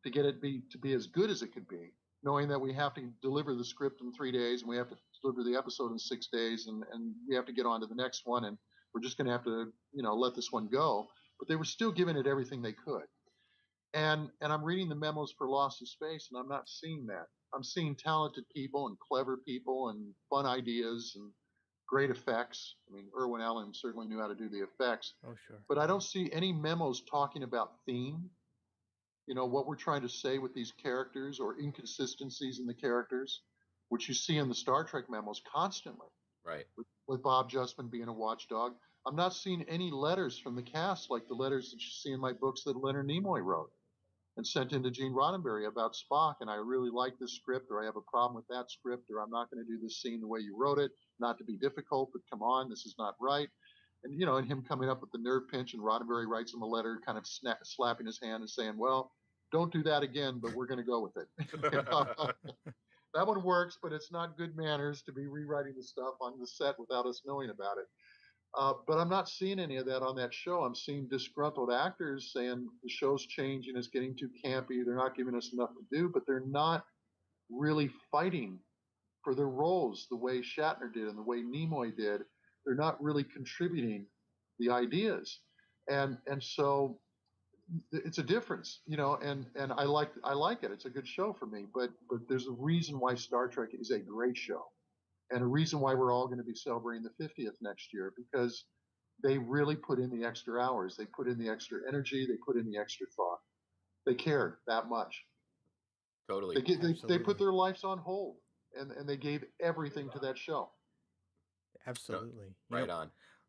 [SPEAKER 5] to get it to be as good as it could be, knowing that we have to deliver the script in 3 days and we have to deliver the episode in 6 days and we have to get on to the next one and we're just going to have to, let this one go. But they were still giving it everything they could. And I'm reading the memos for Lost in Space, and I'm not seeing that. I'm seeing talented people and clever people and fun ideas and great effects. I mean, Irwin Allen certainly knew how to do the effects.
[SPEAKER 2] Oh, sure.
[SPEAKER 5] But I don't see any memos talking about theme, what we're trying to say with these characters or inconsistencies in the characters, which you see in the Star Trek memos constantly.
[SPEAKER 3] Right.
[SPEAKER 5] With Bob Justman being a watchdog. I'm not seeing any letters from the cast like the letters that you see in my books that Leonard Nimoy wrote and sent into Gene Roddenberry about Spock, and I really like this script, or I have a problem with that script, or I'm not going to do this scene the way you wrote it, not to be difficult, but come on, this is not right. And, and him coming up with the nerve pinch, and Roddenberry writes him a letter kind of slapping his hand and saying, well, don't do that again, but we're going to go with it. That one works, but it's not good manners to be rewriting the stuff on the set without us knowing about it. But I'm not seeing any of that on that show. I'm seeing disgruntled actors saying the show's changing, it's getting too campy, they're not giving us enough to do, but they're not really fighting for their roles the way Shatner did and the way Nimoy did. They're not really contributing the ideas. And so it's a difference, and I like it. It's a good show for me, but there's a reason why Star Trek is a great show. And a reason why we're all going to be celebrating the 50th next year, because they really put in the extra hours. They put in the extra energy. They put in the extra thought. They cared that much.
[SPEAKER 3] Totally.
[SPEAKER 5] They put their lives on hold, and they gave everything to that show.
[SPEAKER 2] Absolutely.
[SPEAKER 3] No, right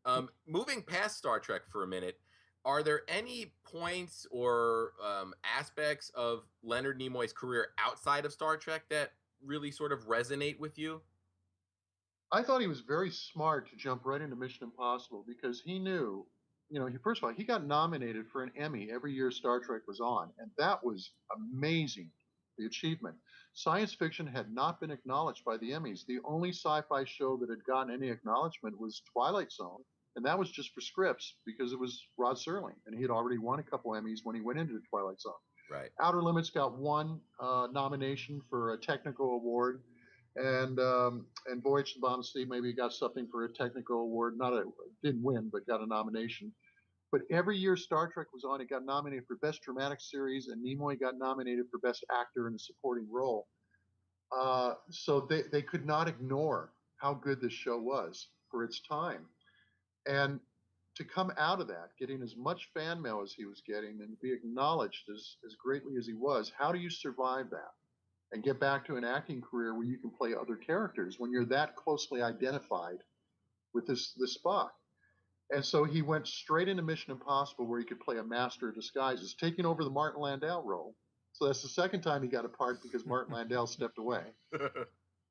[SPEAKER 3] on. Moving past Star Trek for a minute, are there any points or aspects of Leonard Nimoy's career outside of Star Trek that really sort of resonate with you?
[SPEAKER 5] I thought he was very smart to jump right into Mission Impossible because he knew, first of all, he got nominated for an Emmy every year Star Trek was on, and that was amazing, the achievement. Science fiction had not been acknowledged by the Emmys. The only sci-fi show that had gotten any acknowledgement was Twilight Zone, and that was just for scripts because it was Rod Serling, and he had already won a couple Emmys when he went into the Twilight Zone.
[SPEAKER 3] Right.
[SPEAKER 5] Outer Limits got one nomination for a technical award. And Voyage to the Bottom of the Sea maybe got something for a technical award. Didn't win, but got a nomination. But every year Star Trek was on, it got nominated for Best Dramatic Series, and Nimoy got nominated for Best Actor in a Supporting Role. So they could not ignore how good this show was for its time. And to come out of that, getting as much fan mail as he was getting and be acknowledged as greatly as he was, how do you survive that and get back to an acting career where you can play other characters when you're that closely identified with this Spock? And so he went straight into Mission Impossible, where he could play a master of disguises, taking over the Martin Landau role. So that's the second time he got a part because Martin Landau stepped away.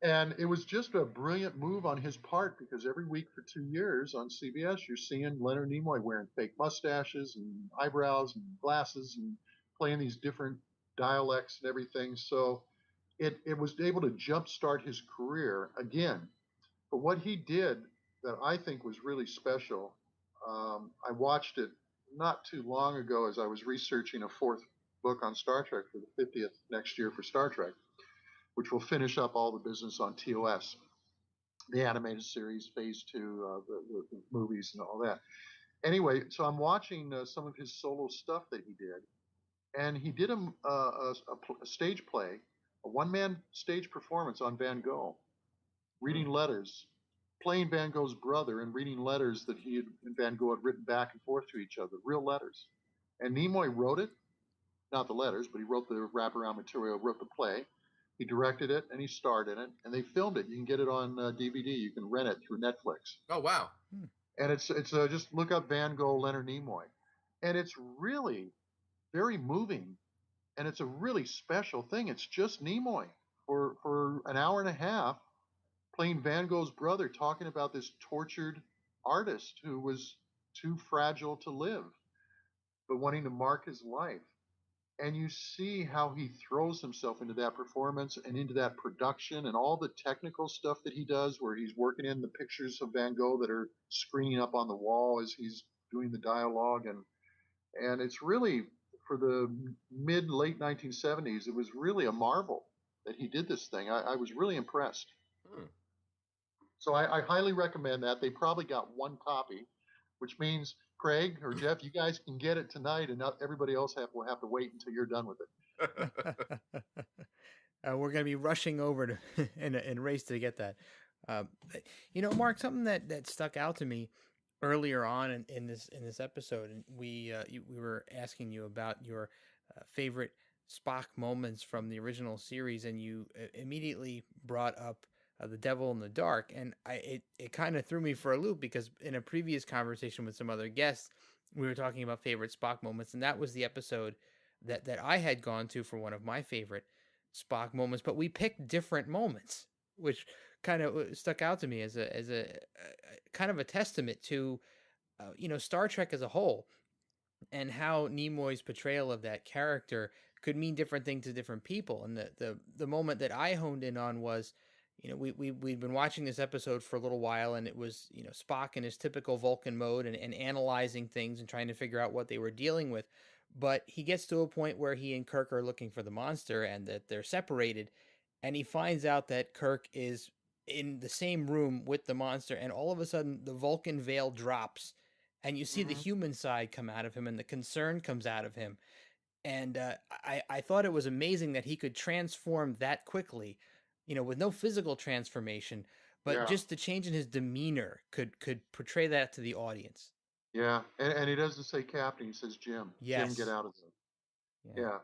[SPEAKER 5] And it was just a brilliant move on his part, because every week for 2 years on CBS, you're seeing Leonard Nimoy wearing fake mustaches and eyebrows and glasses and playing these different dialects and everything. So it was able to jumpstart his career again. But what he did that I think was really special, I watched it not too long ago as I was researching a fourth book on Star Trek for the 50th next year for Star Trek, which will finish up all the business on TOS, the animated series, phase two, the movies and all that. Anyway, so I'm watching some of his solo stuff that he did, and he did a stage play, a one-man stage performance on Van Gogh, reading letters, playing Van Gogh's brother and reading letters that he and Van Gogh had written back and forth to each other, real letters. And Nimoy wrote it, not the letters, but he wrote the wraparound material, wrote the play. He directed it and he starred in it, and they filmed it. You can get it on DVD. You can rent it through Netflix.
[SPEAKER 3] Oh, wow.
[SPEAKER 5] And it's just look up Van Gogh, Leonard Nimoy, and it's really very moving, and it's a really special thing. It's just Nimoy for an hour and a half playing Van Gogh's brother, talking about this tortured artist who was too fragile to live, but wanting to mark his life. And you see how he throws himself into that performance and into that production and all the technical stuff that he does, where he's working in the pictures of Van Gogh that are screening up on the wall as he's doing the dialogue. And it's really, for the late 1970s, it was really a marvel that he did this thing. I was really impressed. So I highly recommend that. They probably got one copy, which means Craig or Jeff, you guys can get it tonight, and not everybody else will have to wait until you're done with it.
[SPEAKER 2] We're going to be rushing over to and race to get that. Mark, something that stuck out to me earlier on in this episode, and we were asking you about your favorite Spock moments from the original series, and you immediately brought up The Devil in the Dark, and it kind of threw me for a loop, because in a previous conversation with some other guests, we were talking about favorite Spock moments, and that was the episode that I had gone to for one of my favorite Spock moments, but we picked different moments, which kind of stuck out to me as a kind of a testament to Star Trek as a whole, and how Nimoy's portrayal of that character could mean different things to different people. And the moment that I honed in on was, we'd been watching this episode for a little while, and it was, Spock in his typical Vulcan mode and analyzing things and trying to figure out what they were dealing with. But he gets to a point where he and Kirk are looking for the monster, and that they're separated, and he finds out that Kirk is in the same room with the monster, and all of a sudden the Vulcan veil drops, and you see the human side come out of him, and the concern comes out of him. And I thought it was amazing that he could transform that quickly, with no physical transformation, but just the change in his demeanor could portray that to the audience.
[SPEAKER 5] Yeah, and he doesn't say Captain, he says Jim.
[SPEAKER 2] Yes.
[SPEAKER 5] Jim, get out of there. Yeah,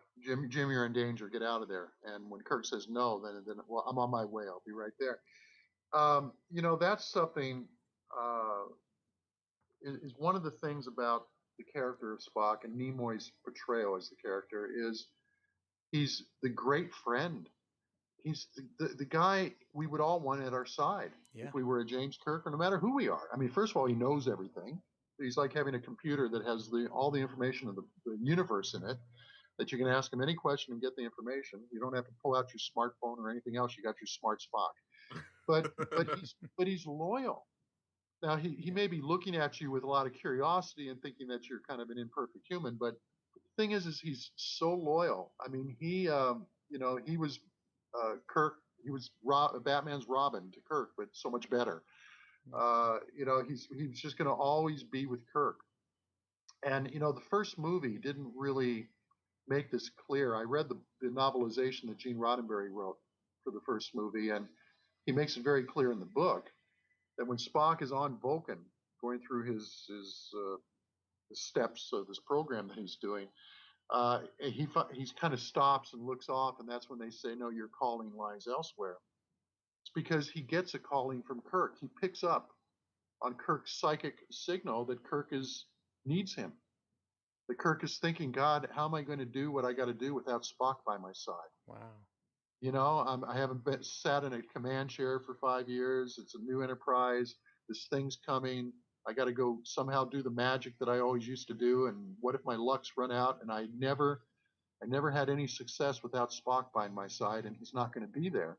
[SPEAKER 5] Jim, you're in danger. Get out of there. And when Kirk says no, then well, I'm on my way. I'll be right there. That's something. Is one of the things about the character of Spock and Nimoy's portrayal as the character is he's the great friend. He's the guy we would all want at our side if we were a James Kirk, or no matter who we are. I mean, first of all, he knows everything. He's like having a computer that has all the information of the universe in it, that you can ask him any question and get the information. You don't have to pull out your smartphone or anything else. You got your smart Spock. But he's loyal. Now, he may be looking at you with a lot of curiosity and thinking that you're kind of an imperfect human, but the thing is he's so loyal. I mean, he was Kirk he was Batman's Robin to Kirk, but so much better. He's just going to always be with Kirk. And the first movie didn't really make this clear. I read the novelization that Gene Roddenberry wrote for the first movie, and he makes it very clear in the book that when Spock is on Vulcan, going through his steps of this program that he's doing, he kind of stops and looks off, and that's when they say, "No, your calling lies elsewhere." It's because he gets a calling from Kirk. He picks up on Kirk's psychic signal that Kirk needs him. That Kirk is thinking, God, how am I going to do what I got to do without Spock by my side?
[SPEAKER 2] Wow.
[SPEAKER 5] I haven't sat in a command chair for 5 years. It's a new enterprise. This thing's coming. I got to go somehow do the magic that I always used to do. And what if my luck's run out? And I never had any success without Spock by my side, and he's not going to be there.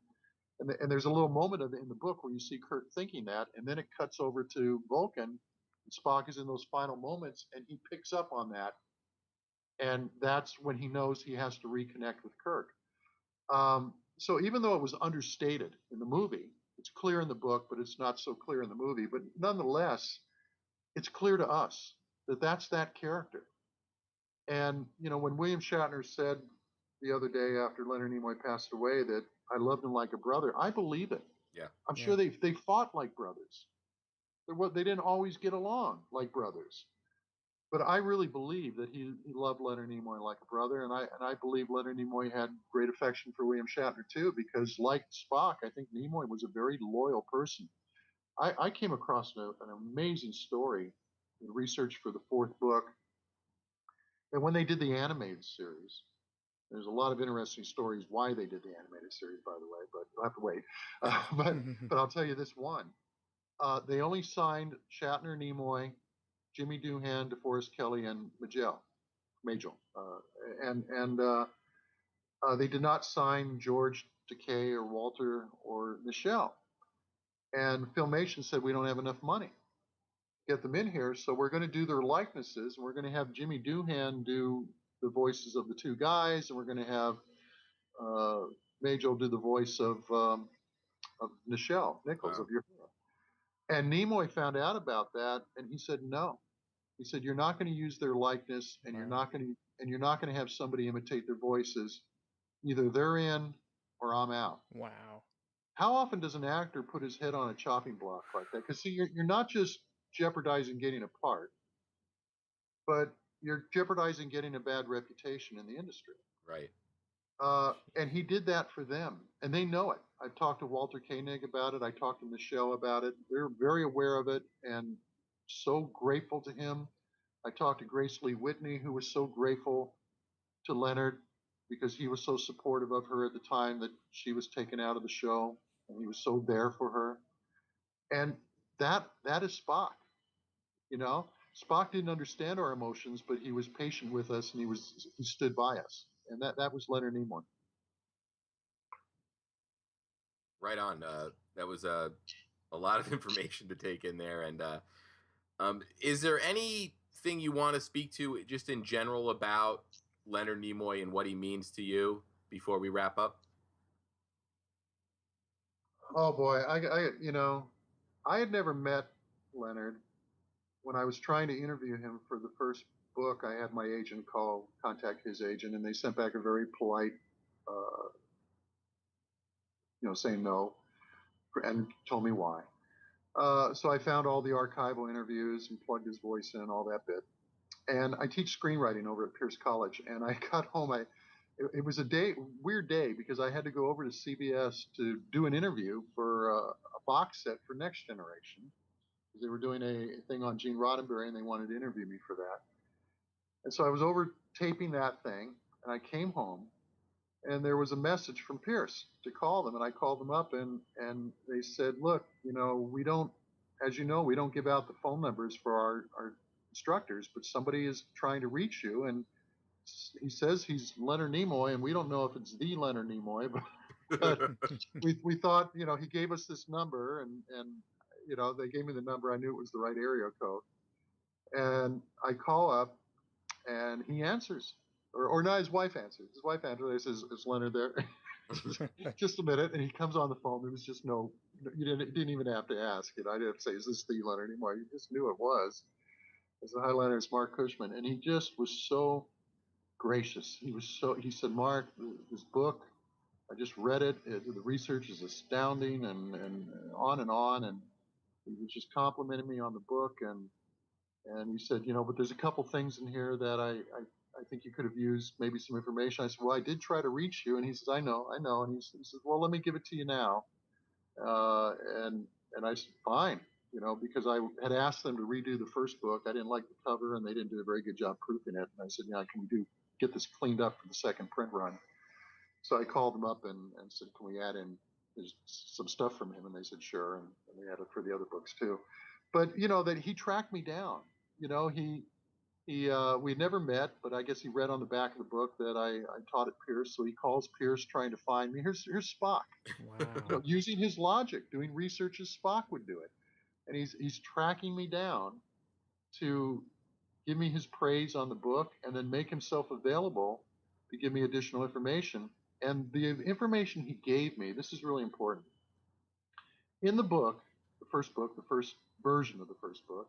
[SPEAKER 5] And there's a little moment in the book where you see Kirk thinking that, and then it cuts over to Vulcan, and Spock is in those final moments, and he picks up on that, and that's when he knows he has to reconnect with Kirk. So even though it was understated in the movie, it's clear in the book, but it's not so clear in the movie. But nonetheless, it's clear to us that that's that character. And when William Shatner said the other day after Leonard Nimoy passed away that I loved him like a brother, I believe it.
[SPEAKER 3] Yeah.
[SPEAKER 5] I'm sure they fought like brothers. They didn't always get along like brothers. But I really believe that he loved Leonard Nimoy like a brother, and I believe Leonard Nimoy had great affection for William Shatner too, because like Spock, I think Nimoy was a very loyal person. I came across an amazing story in research for the fourth book, and when they did the animated series, there's a lot of interesting stories why they did the animated series, by the way, but you'll have to wait. But I'll tell you this one: they only signed Shatner, Nimoy, Jimmy Doohan, DeForest Kelley, and Majel. They did not sign George Takei or Walter or Michelle. And Filmation said, we don't have enough money to get them in here, so we're going to do their likenesses, and we're going to have Jimmy Doohan do the voices of the two guys, and we're going to have Majel do the voice of Nichelle Nichols, of your hero. And Nimoy found out about that, and he said no. He said, "You're not going to use their likeness, and you're not going to have somebody imitate their voices. Either they're in, or I'm out."
[SPEAKER 2] Wow.
[SPEAKER 5] How often does an actor put his head on a chopping block like that? Because see, you're not just jeopardizing getting a part, but you're jeopardizing getting a bad reputation in the industry.
[SPEAKER 3] Right.
[SPEAKER 5] And he did that for them, and they know it. I've talked to Walter Koenig about it. I talked to Michelle about it. They're very aware of it and so grateful to him. I talked to Grace Lee Whitney, who was so grateful to Leonard because he was so supportive of her at the time that she was taken out of the show, and he was so there for her. And that is Spock. Spock didn't understand our emotions, but he was patient with us, and he stood by us. And that was Leonard Nimoy.
[SPEAKER 3] Right on. That was a lot of information to take in there. And is there anything you want to speak to just in general about Leonard Nimoy and what he means to you before we wrap up?
[SPEAKER 5] Oh boy, I had never met Leonard. When I was trying to interview him for the first book, I had my agent contact his agent, and they sent back a very polite, saying no, and told me why. So I found all the archival interviews and plugged his voice in, all that bit. And I teach screenwriting over at Pierce College, and I got home. It was a weird day, because I had to go over to CBS to do an interview for a box set for Next Generation. They were doing a thing on Gene Roddenberry, and they wanted to interview me for that. And so I was over taping that thing, and I came home, and there was a message from Pierce to call them, and I called them up, and they said, "Look, we don't, as you know, we don't give out the phone numbers for our instructors, but somebody is trying to reach you, and he says he's Leonard Nimoy, and we don't know if it's the Leonard Nimoy, but we thought, he gave us this number, and they gave me the number. I knew it was the right area code, and I call up, and he answers, or not, his wife answers. His wife answers. He says, "Is Leonard there?" Just a minute. And he comes on the phone. There was just no, you didn't even have to ask. I didn't have to say, is this the Leonard Nimoy? You just knew it was. It's the Highlander, it's Mark Cushman. And he just was so gracious. He said, Mark, this book, I just read it. The research is astounding and on and on. And he was just complimenting me on the book. And he said, but there's a couple things in here that I think you could have used maybe some information. I said, well, I did try to reach you. And he says, I know. And he says, well, let me give it to you now. Uh, and, and I said, fine, because I had asked them to redo the first book. I didn't like the cover and they didn't do a very good job proofing it. And I said, can we get this cleaned up for the second print run? So I called them up and said, can we add in some stuff from him? And they said, sure. And they added for the other books too. But, that he tracked me down. We had never met, but I guess he read on the back of the book that I taught at Pierce. So he calls Pierce trying to find me. Here's Spock.
[SPEAKER 2] Wow.
[SPEAKER 5] Using his logic, doing research as Spock would do it. And he's tracking me down to give me his praise on the book and then make himself available to give me additional information. And the information he gave me, this is really important. In the book, the first version of the first book,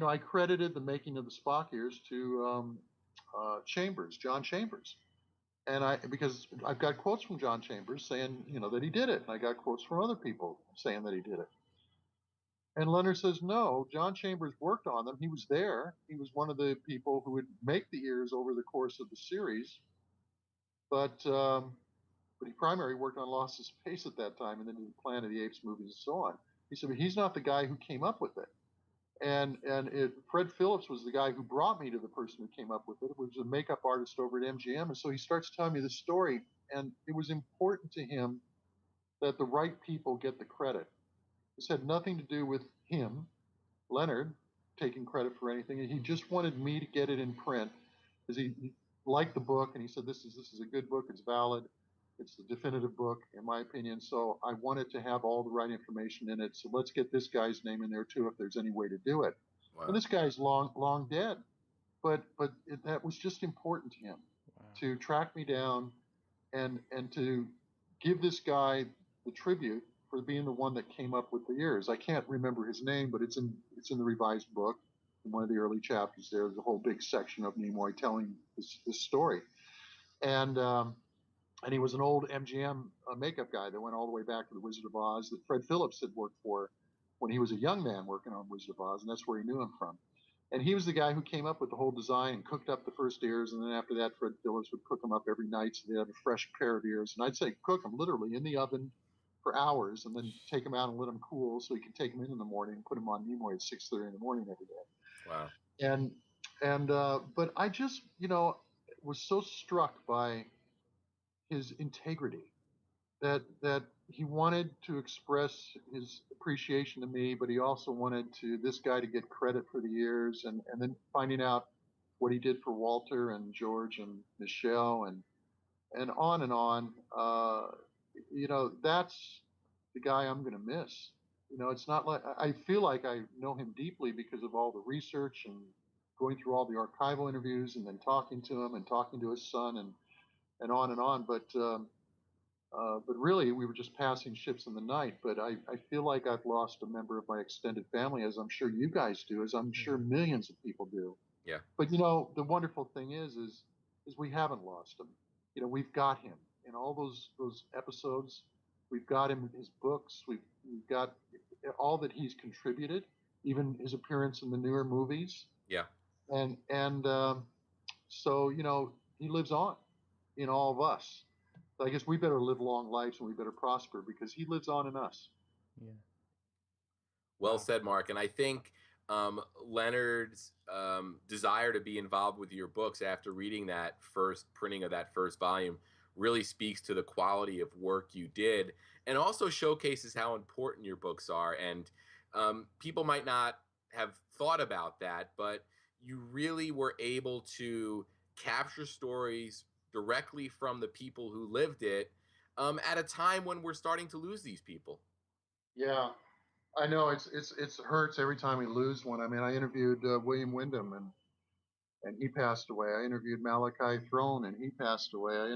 [SPEAKER 5] I credited the making of the Spock ears to John Chambers. And because I've got quotes from John Chambers saying, that he did it. And I got quotes from other people saying that he did it. And Leonard says, no, John Chambers worked on them. He was there. He was one of the people who would make the ears over the course of the series. But he primarily worked on Lost in Space at that time and then did Planet of the Apes movies and so on. He said, but he's not the guy who came up with it. And Fred Phillips was the guy who brought me to the person who came up with it. It was a makeup artist over at MGM. And so he starts telling me the story. And it was important to him that the right people get the credit. This had nothing to do with him, Leonard, taking credit for anything. He just wanted me to get it in print because he liked the book. And he said, this is a good book. It's valid. It's the definitive book, in my opinion. So I wanted to have all the right information in it. So let's get this guy's name in there too, if there's any way to do it. Wow. And this guy's long dead, but that was just important to him. Wow. To track me down and to give this guy the tribute for being the one that came up with the ears. I can't remember his name, but it's in the revised book. In one of the early chapters, there's a whole big section of Nimoy telling this story. And he was an old MGM makeup guy that went all the way back to the Wizard of Oz that Fred Phillips had worked for when he was a young man working on Wizard of Oz, and that's where he knew him from. And he was the guy who came up with the whole design and cooked up the first ears, and then after that, Fred Phillips would cook them up every night so they had a fresh pair of ears. And I'd say cook them literally in the oven for hours, and then take them out and let them cool so he could take them in the morning and put them on Nimoy at 6:30 in the morning every day. Wow. But I just, was so struck by his integrity that he wanted to express his appreciation to me, but he also wanted this guy to get credit for the years, and then finding out what he did for Walter and George and Michelle and on and on. That's the guy I'm going to miss. It's not like I feel like I know him deeply because of all the research and going through all the archival interviews and then talking to him and talking to his son and on and on. But really, we were just passing ships in the night. But I feel like I've lost a member of my extended family, as I'm sure you guys do, as I'm sure millions of people do.
[SPEAKER 3] Yeah.
[SPEAKER 5] But the wonderful thing is we haven't lost him. We've got him in all those episodes. We've got him in his books. We've got all that he's contributed, even his appearance in the newer movies.
[SPEAKER 3] Yeah.
[SPEAKER 5] So he lives on in all of us. So I guess we better live long lives and we better prosper because he lives on in us.
[SPEAKER 2] Yeah.
[SPEAKER 3] Well said, Mark. And I think Leonard's desire to be involved with your books after reading that first printing of that first volume really speaks to the quality of work you did and also showcases how important your books are. And people might not have thought about that, but you really were able to capture stories directly from the people who lived it at a time when we're starting to lose these people.
[SPEAKER 5] Yeah, I know it hurts every time we lose one. I mean, I interviewed William Wyndham and he passed away. I interviewed Malachi Throne and he passed away.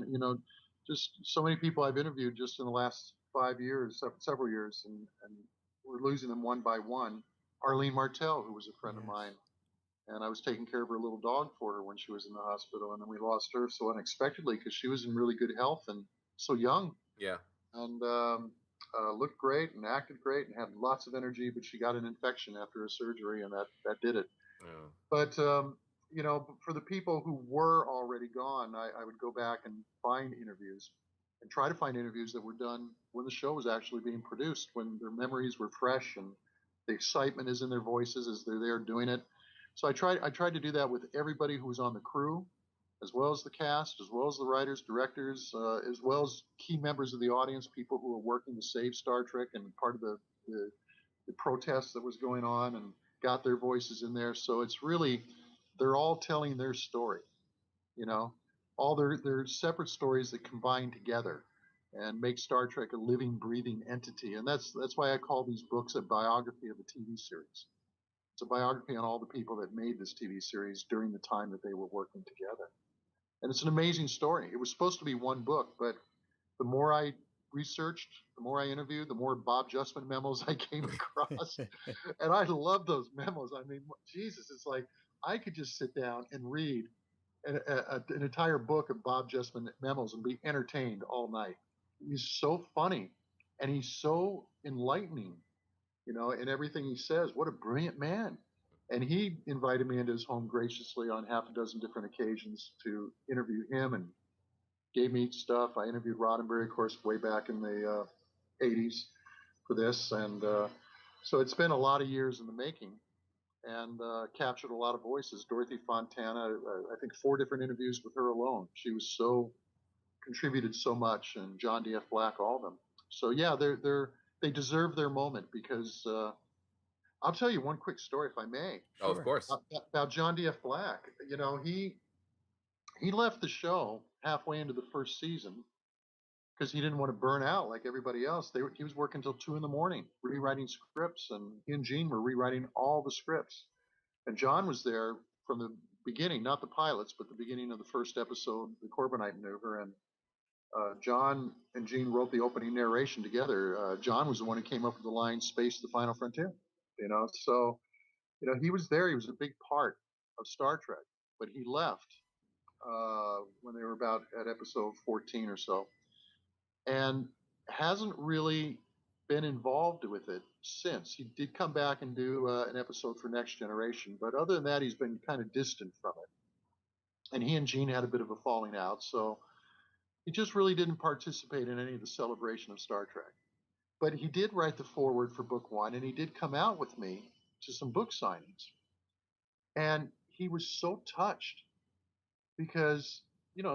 [SPEAKER 5] just so many people I've interviewed just in the last 5 years, several years, and we're losing them one by one. Arlene Martell, who was a friend of
[SPEAKER 2] Yes.
[SPEAKER 5] mine, and I was taking care of her little dog for her when she was in the hospital, and then we lost her so unexpectedly because she was in really good health and so young,
[SPEAKER 3] Yeah.
[SPEAKER 5] and looked great and acted great and had lots of energy, but she got an infection after a surgery, and that did it.
[SPEAKER 3] Oh.
[SPEAKER 5] But for the people who were already gone, I would go back and find interviews and try to find interviews that were done when the show was actually being produced, when their memories were fresh and the excitement is in their voices as they're there doing it. So I tried to do that with everybody who was on the crew, as well as the cast, as well as the writers, directors, as well as key members of the audience, people who were working to save Star Trek and part of the, the protest that was going on, and got their voices in there. So it's really, they're all telling their story, you know, all their separate stories that combine together and make Star Trek a living, breathing entity. And that's why I call these books a biography of a TV series. It's a biography on all the people that made this TV series during the time that they were working together. And it's an amazing story. It was supposed to be one book, but the more I researched, the more I interviewed, the more Bob Justman memos I came across. And I love those memos. I mean, Jesus, it's like I could just sit down and read an entire book of Bob Justman memos and be entertained all night. He's so funny and he's so enlightening, in everything he says. What a brilliant man. And he invited me into his home graciously on half a dozen different occasions to interview him, and gave me stuff. I interviewed Roddenberry, of course, way back in the 80s for this. And so it's been a lot of years in the making, and captured a lot of voices. Dorothy Fontana, I think 4 different interviews with her alone. She was contributed so much, and John D.F. Black, all of them. So yeah, they deserve their moment because I'll tell you one quick story, if I may.
[SPEAKER 3] Oh, of
[SPEAKER 2] Sure.
[SPEAKER 3] course.
[SPEAKER 5] About John D.F. Black. He left the show halfway into the first season because he didn't want to burn out like everybody else. He was working until 2 in the morning rewriting scripts, and he and Gene were rewriting all the scripts. And John was there from the beginning, not the pilots, but the beginning of the first episode, the Corbinite Maneuver. And John and Gene wrote the opening narration together. John was the one who came up with the line "Space, the Final Frontier." So he was there. He was a big part of Star Trek, but he left when they were about at episode 14 or so, and hasn't really been involved with it since. He did come back and do an episode for Next Generation, but other than that, he's been kind of distant from it. And he and Gene had a bit of a falling out, so he just really didn't participate in any of the celebration of Star Trek. But he did write the foreword for book 1, and he did come out with me to some book signings. And he was so touched because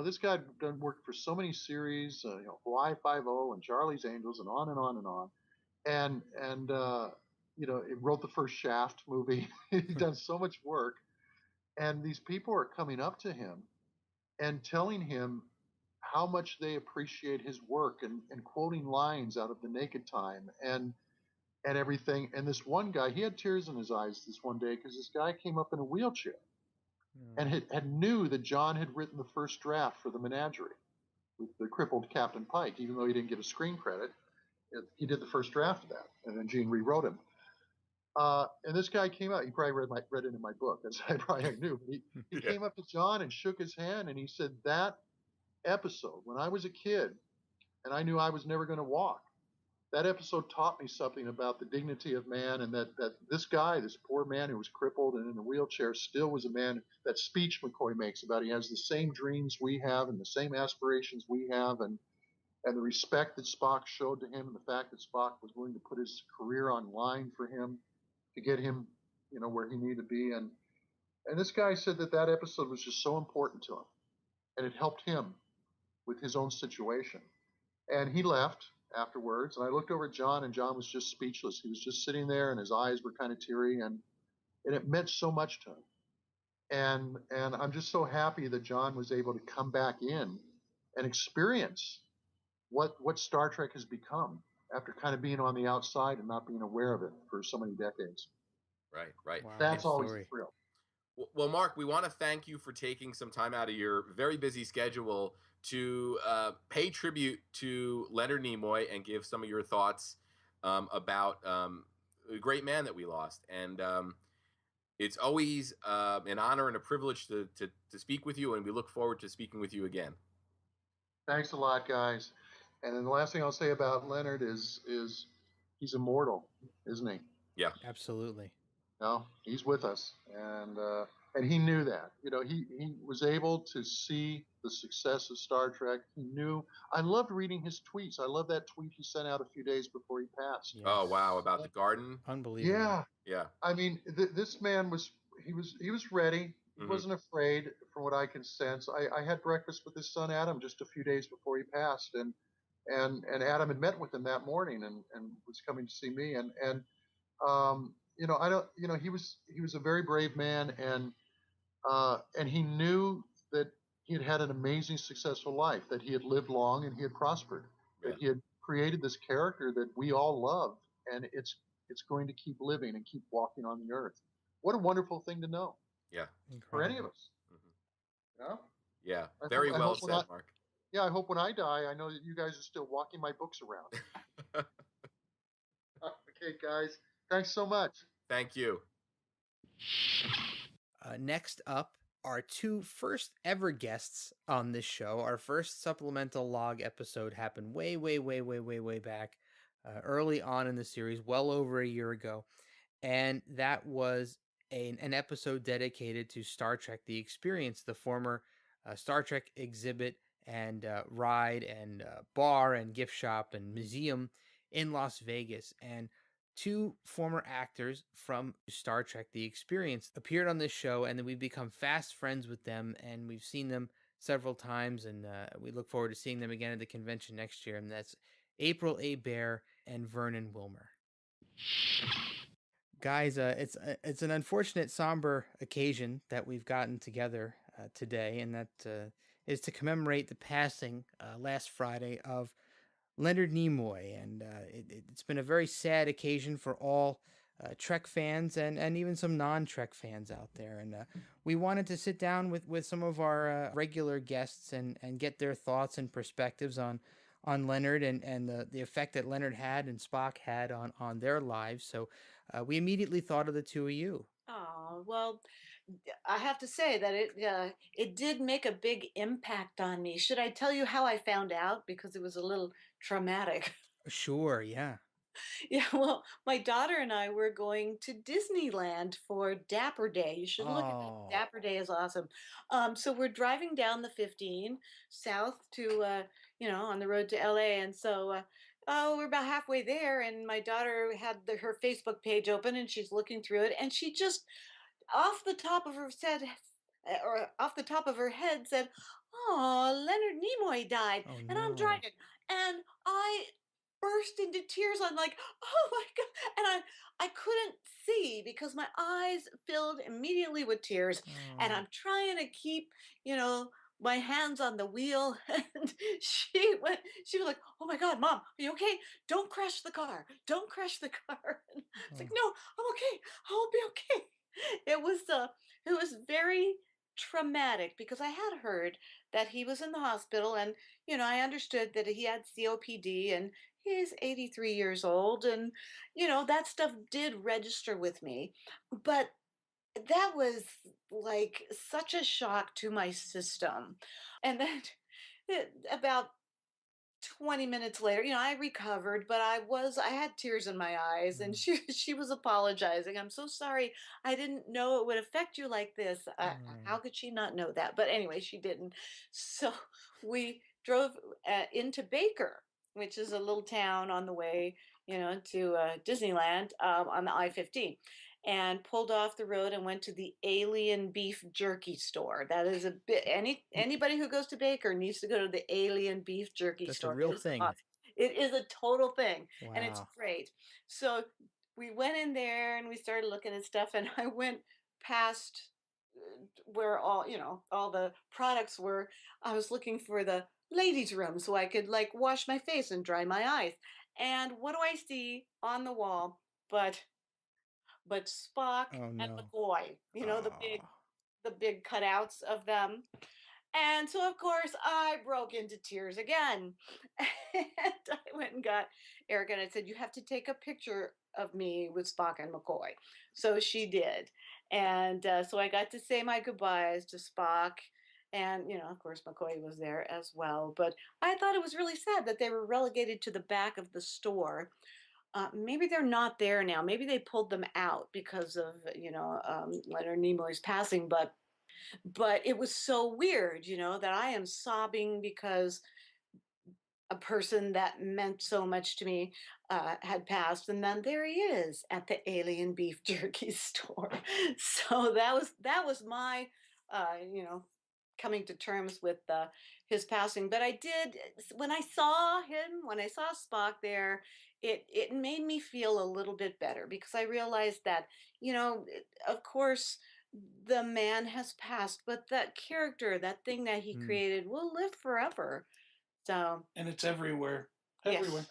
[SPEAKER 5] this guy had done work for so many series, Hawaii Five-0 and Charlie's Angels, and on and on and on, and it wrote the first Shaft movie. He'd done so much work, and these people are coming up to him and telling him how much they appreciate his work, and quoting lines out of The Naked Time and everything. And this one guy, he had tears in his eyes this one day because this guy came up in a wheelchair and had knew that John had written the first draft for the Menagerie with the crippled Captain Pike, even though he didn't get a screen credit. He did the first draft of that, and then Gene rewrote him. And this guy came out. He probably read it in my book. That's I probably knew. But he
[SPEAKER 3] Yeah.
[SPEAKER 5] came up to John and shook his hand, and he said, "That episode, when I was a kid, and I knew I was never going to walk, that episode taught me something about the dignity of man, and that this guy, this poor man who was crippled and in a wheelchair, still was a man." That speech McCoy makes about he has the same dreams we have and the same aspirations we have, and the respect that Spock showed to him, and the fact that Spock was willing to put his career on line for him to get him, where he needed to be. And this guy said that episode was just so important to him, and it helped him with his own situation. And he left afterwards, and I looked over at John, and John was just speechless. He was just sitting there, and his eyes were kind of teary, and it meant so much to him. And I'm just so happy that John was able to come back in and experience what Star Trek has become after kind of being on the outside and not being aware of it for so many decades.
[SPEAKER 3] Right.
[SPEAKER 2] Wow,
[SPEAKER 5] That's
[SPEAKER 2] good
[SPEAKER 5] always a
[SPEAKER 2] story.
[SPEAKER 5] thrill.
[SPEAKER 3] Well, Mark, we want to thank you for taking some time out of your very busy schedule to pay tribute to Leonard Nimoy and give some of your thoughts about a great man that we lost. And it's always an honor and a privilege to speak with you, and we look forward to speaking with you again.
[SPEAKER 5] Thanks a lot, guys. And then the last thing I'll say about Leonard is he's immortal, isn't he?
[SPEAKER 3] Yeah,
[SPEAKER 2] Absolutely.
[SPEAKER 5] No, he's with us, and he knew that. You know, he was able to see the success of Star Trek. He knew. I loved reading his tweets. I love that tweet he sent out a few days before he passed.
[SPEAKER 2] Yes.
[SPEAKER 3] Oh wow, about the garden.
[SPEAKER 2] Unbelievable.
[SPEAKER 5] Yeah,
[SPEAKER 3] Yeah.
[SPEAKER 5] I mean, this man was ready. He wasn't afraid, from what I can sense. I had breakfast with his son Adam just a few days before he passed, and Adam had met with him that morning and was coming to see me, you know, I don't, you know, he was a very brave man, and he knew that he had had an amazing, successful life, that he had lived long and he had prospered,
[SPEAKER 3] Yeah.
[SPEAKER 5] that he had created this character that we all love, and it's going to keep living and keep walking on the earth. What a wonderful thing to know.
[SPEAKER 3] Yeah.
[SPEAKER 2] Incredible.
[SPEAKER 5] For any of us.
[SPEAKER 3] Mm-hmm.
[SPEAKER 5] You know?
[SPEAKER 3] Yeah.
[SPEAKER 5] I
[SPEAKER 3] Very
[SPEAKER 5] hope-
[SPEAKER 3] well said, Mark.
[SPEAKER 5] Yeah, I hope when I die, I know that you guys are still walking my books around. Okay, guys. Thanks so much.
[SPEAKER 3] Thank you.
[SPEAKER 2] Next up, our two first ever guests on this show. Our first supplemental log episode happened way back, early on in the series, well over a year ago. And that was an episode dedicated to Star Trek The Experience, the former Star Trek exhibit and ride and bar and gift shop and museum in Las Vegas. And two former actors from Star Trek The Experience appeared on this show, and then we've become fast friends with them, and we've seen them several times, and we look forward to seeing them again at the convention next year. And that's April A. Baer and Vernon Wilmer. Guys, it's an unfortunate, somber occasion that we've gotten together today, and that is to commemorate the passing last Friday of Leonard Nimoy. And it's been a very sad occasion for all Trek fans and even some non-Trek fans out there. And we wanted to sit down with some of our regular guests and get their thoughts and perspectives on Leonard and the effect that Leonard had and Spock had on their lives. So we immediately thought of the two of you.
[SPEAKER 6] Oh, well, I have to say that it did make a big impact on me. Should I tell you how I found out? Because it was a little traumatic.
[SPEAKER 2] Sure, yeah.
[SPEAKER 6] Yeah, well, my daughter and I were going to Disneyland for Dapper Day. You should look it up.
[SPEAKER 2] Oh,
[SPEAKER 6] Dapper Day is awesome. So we're driving down the 15 south to, on the road to LA. And so, we're about halfway there, and my daughter had her Facebook page open, and she's looking through it, and she just off the top of her said, or off the top of her head said, "Oh, Leonard Nimoy died,"
[SPEAKER 2] oh
[SPEAKER 6] and I'm
[SPEAKER 2] no.
[SPEAKER 6] driving, and I burst into tears. I'm like, "Oh my god!" And I couldn't see because my eyes filled immediately with tears, and
[SPEAKER 2] Oh.
[SPEAKER 6] I'm trying to keep, my hands on the wheel. And she was like, "Oh my god, mom, are you okay? Don't crash the car, don't crash the car." And it's like,
[SPEAKER 2] Oh.
[SPEAKER 6] "No, I'm okay, I'll be okay." It was very traumatic because I had heard that he was in the hospital, and I understood that he had COPD, and he's 83 years old, and that stuff did register with me. But that was like such a shock to my system. And then about 20 minutes later, I recovered, but I had tears in my eyes, and
[SPEAKER 2] Mm.
[SPEAKER 6] she was apologizing. "I'm so sorry. I didn't know it would affect you like this." How could she not know that? But anyway, she didn't. So we drove into Baker, which is a little town on the way, to Disneyland, on the I-15, and pulled off the road and went to the Alien Beef Jerky store. That is a bit, anybody who goes to Baker needs to go to the Alien Beef Jerky
[SPEAKER 2] That's a
[SPEAKER 6] store.
[SPEAKER 2] real
[SPEAKER 6] It is
[SPEAKER 2] thing.
[SPEAKER 6] awesome. It is a total thing, and it's
[SPEAKER 2] Wow.
[SPEAKER 6] great. So we went in there and we started looking at stuff, and I went past where all the products were. I was looking for the ladies' room so I could like wash my face and dry my eyes. And what do I see on the wall but Spock
[SPEAKER 2] Oh
[SPEAKER 6] and
[SPEAKER 2] no.
[SPEAKER 6] McCoy, the big
[SPEAKER 2] Oh.
[SPEAKER 6] the big cutouts of them. And so, of course, I broke into tears again. And I went and got Erica and I said, "You have to take a picture of me with Spock and McCoy." So she did. And so I got to say my goodbyes to Spock. And, of course, McCoy was there as well. But I thought it was really sad that they were relegated to the back of the store. Maybe they're not there now. Maybe they pulled them out because of, Leonard Nimoy's passing. But it was so weird, that I am sobbing because a person that meant so much to me had passed, and then there he is at the alien beef jerky store. So that was my, you know, coming to terms with his passing. But I did, when I saw him, when I saw Spock there, it made me feel a little bit better because I realized that, of course, the man has passed, but that character, that thing that he
[SPEAKER 2] Mm,
[SPEAKER 6] created, will live forever. So
[SPEAKER 7] And it's everywhere. Everywhere.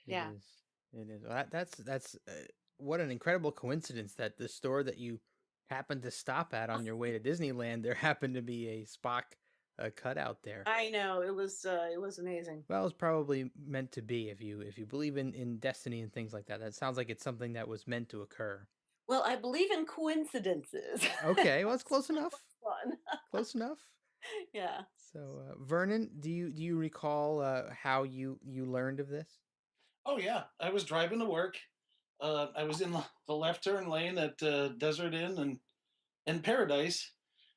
[SPEAKER 6] yes,
[SPEAKER 2] it
[SPEAKER 6] yeah.
[SPEAKER 2] is. It is. Well, that's what an incredible coincidence that the store that you happened to stop at on your way to Disneyland, there happened to be a Spock cutout there.
[SPEAKER 6] I know it was amazing.
[SPEAKER 2] Well, it's probably meant to be if you believe in destiny and things like that. That sounds like it's something that was meant to occur.
[SPEAKER 6] Well, I believe in coincidences.
[SPEAKER 2] Okay, well, it's close enough.
[SPEAKER 6] Fun.
[SPEAKER 2] Close enough.
[SPEAKER 6] Yeah.
[SPEAKER 2] So, Vernon, do you recall how you learned of this?
[SPEAKER 7] Oh yeah, I was driving to work. I was in the left turn lane at Desert Inn and Paradise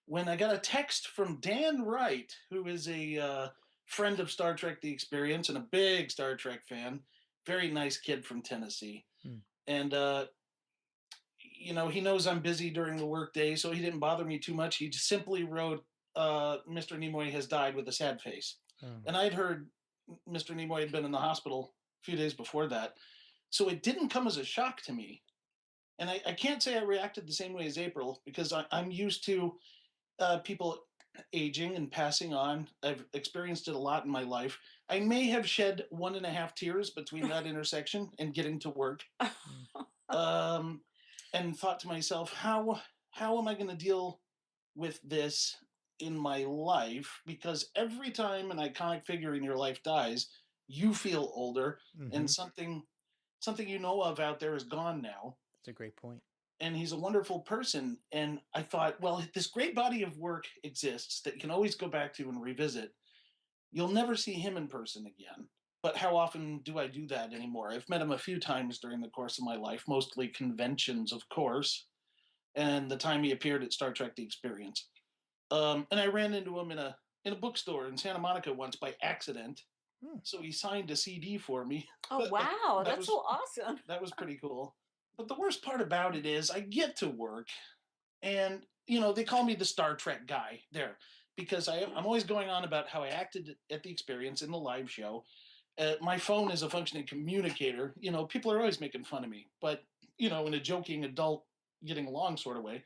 [SPEAKER 7] when I got a text from Dan Wright, who is a friend of Star Trek: The Experience and a big Star Trek fan. Very nice kid from Tennessee,
[SPEAKER 2] Hmm.
[SPEAKER 7] and he knows I'm busy during the workday, so he didn't bother me too much. He just simply wrote, "Mr. Nimoy has died," with a sad face.
[SPEAKER 2] Oh.
[SPEAKER 7] And I'd heard Mr. Nimoy had been in the hospital a few days before that, so it didn't come as a shock to me. And I can't say I reacted the same way as April because I'm used to people aging and passing on. I've experienced it a lot in my life. I may have shed 1.5 tears between that intersection and getting to work. Um, and thought to myself, how am I going to deal with this in my life? Because every time an iconic figure in your life dies, you feel older, and
[SPEAKER 2] Mm-hmm.
[SPEAKER 7] something you know of out there is gone now.
[SPEAKER 2] That's a great point.
[SPEAKER 7] And he's a wonderful person. And I thought, well, this great body of work exists that you can always go back to and revisit. You'll never see him in person again. But how often do I do that anymore? I've met him a few times during the course of my life, mostly conventions, of course, and the time he appeared at Star Trek: The Experience. And I ran into him in a bookstore in Santa Monica once by accident.
[SPEAKER 2] Hmm.
[SPEAKER 7] So he signed a CD for me.
[SPEAKER 6] Oh wow,
[SPEAKER 7] That
[SPEAKER 6] that's
[SPEAKER 7] was
[SPEAKER 6] so awesome.
[SPEAKER 7] that was pretty cool. But the worst part about it is I get to work and they call me the Star Trek guy there because I'm always going on about how I acted at the Experience in the live show. My phone is a functioning communicator. People are always making fun of me, but in a joking adult getting along sort of way.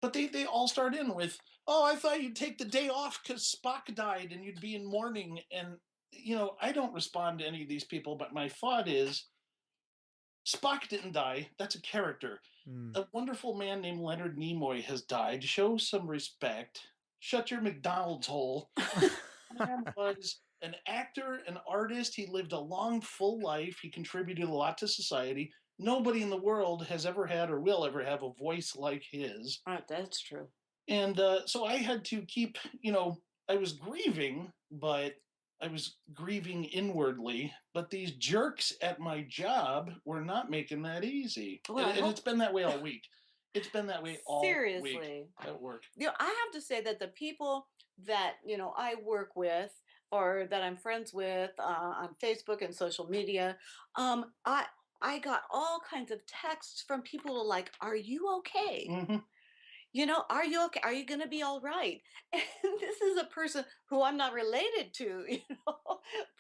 [SPEAKER 7] But they all start in with, "Oh, I thought you'd take the day off because Spock died and you'd be in mourning." And I don't respond to any of these people, but my thought is, Spock didn't die. That's a character.
[SPEAKER 2] Mm.
[SPEAKER 7] A wonderful man named Leonard Nimoy has died. Show some respect. Shut your McDonald's hole. Man was an actor, an artist. He lived a long, full life. He contributed a lot to society. Nobody in the world has ever had or will ever have a voice like his.
[SPEAKER 6] Right, that's true.
[SPEAKER 7] And so I had to keep, I was grieving, but I was grieving inwardly. But these jerks at my job were not making that easy.
[SPEAKER 6] Well,
[SPEAKER 7] And it's been that way all week. It's been that way all week
[SPEAKER 6] seriously.
[SPEAKER 7] at work.
[SPEAKER 6] I have to say that the people that I work with or that I'm friends with on Facebook and social media, I got all kinds of texts from people who are like, "Are you okay?
[SPEAKER 7] Hmm.
[SPEAKER 6] Are you okay? Are you going to be all right?" And this is a person who I'm not related to,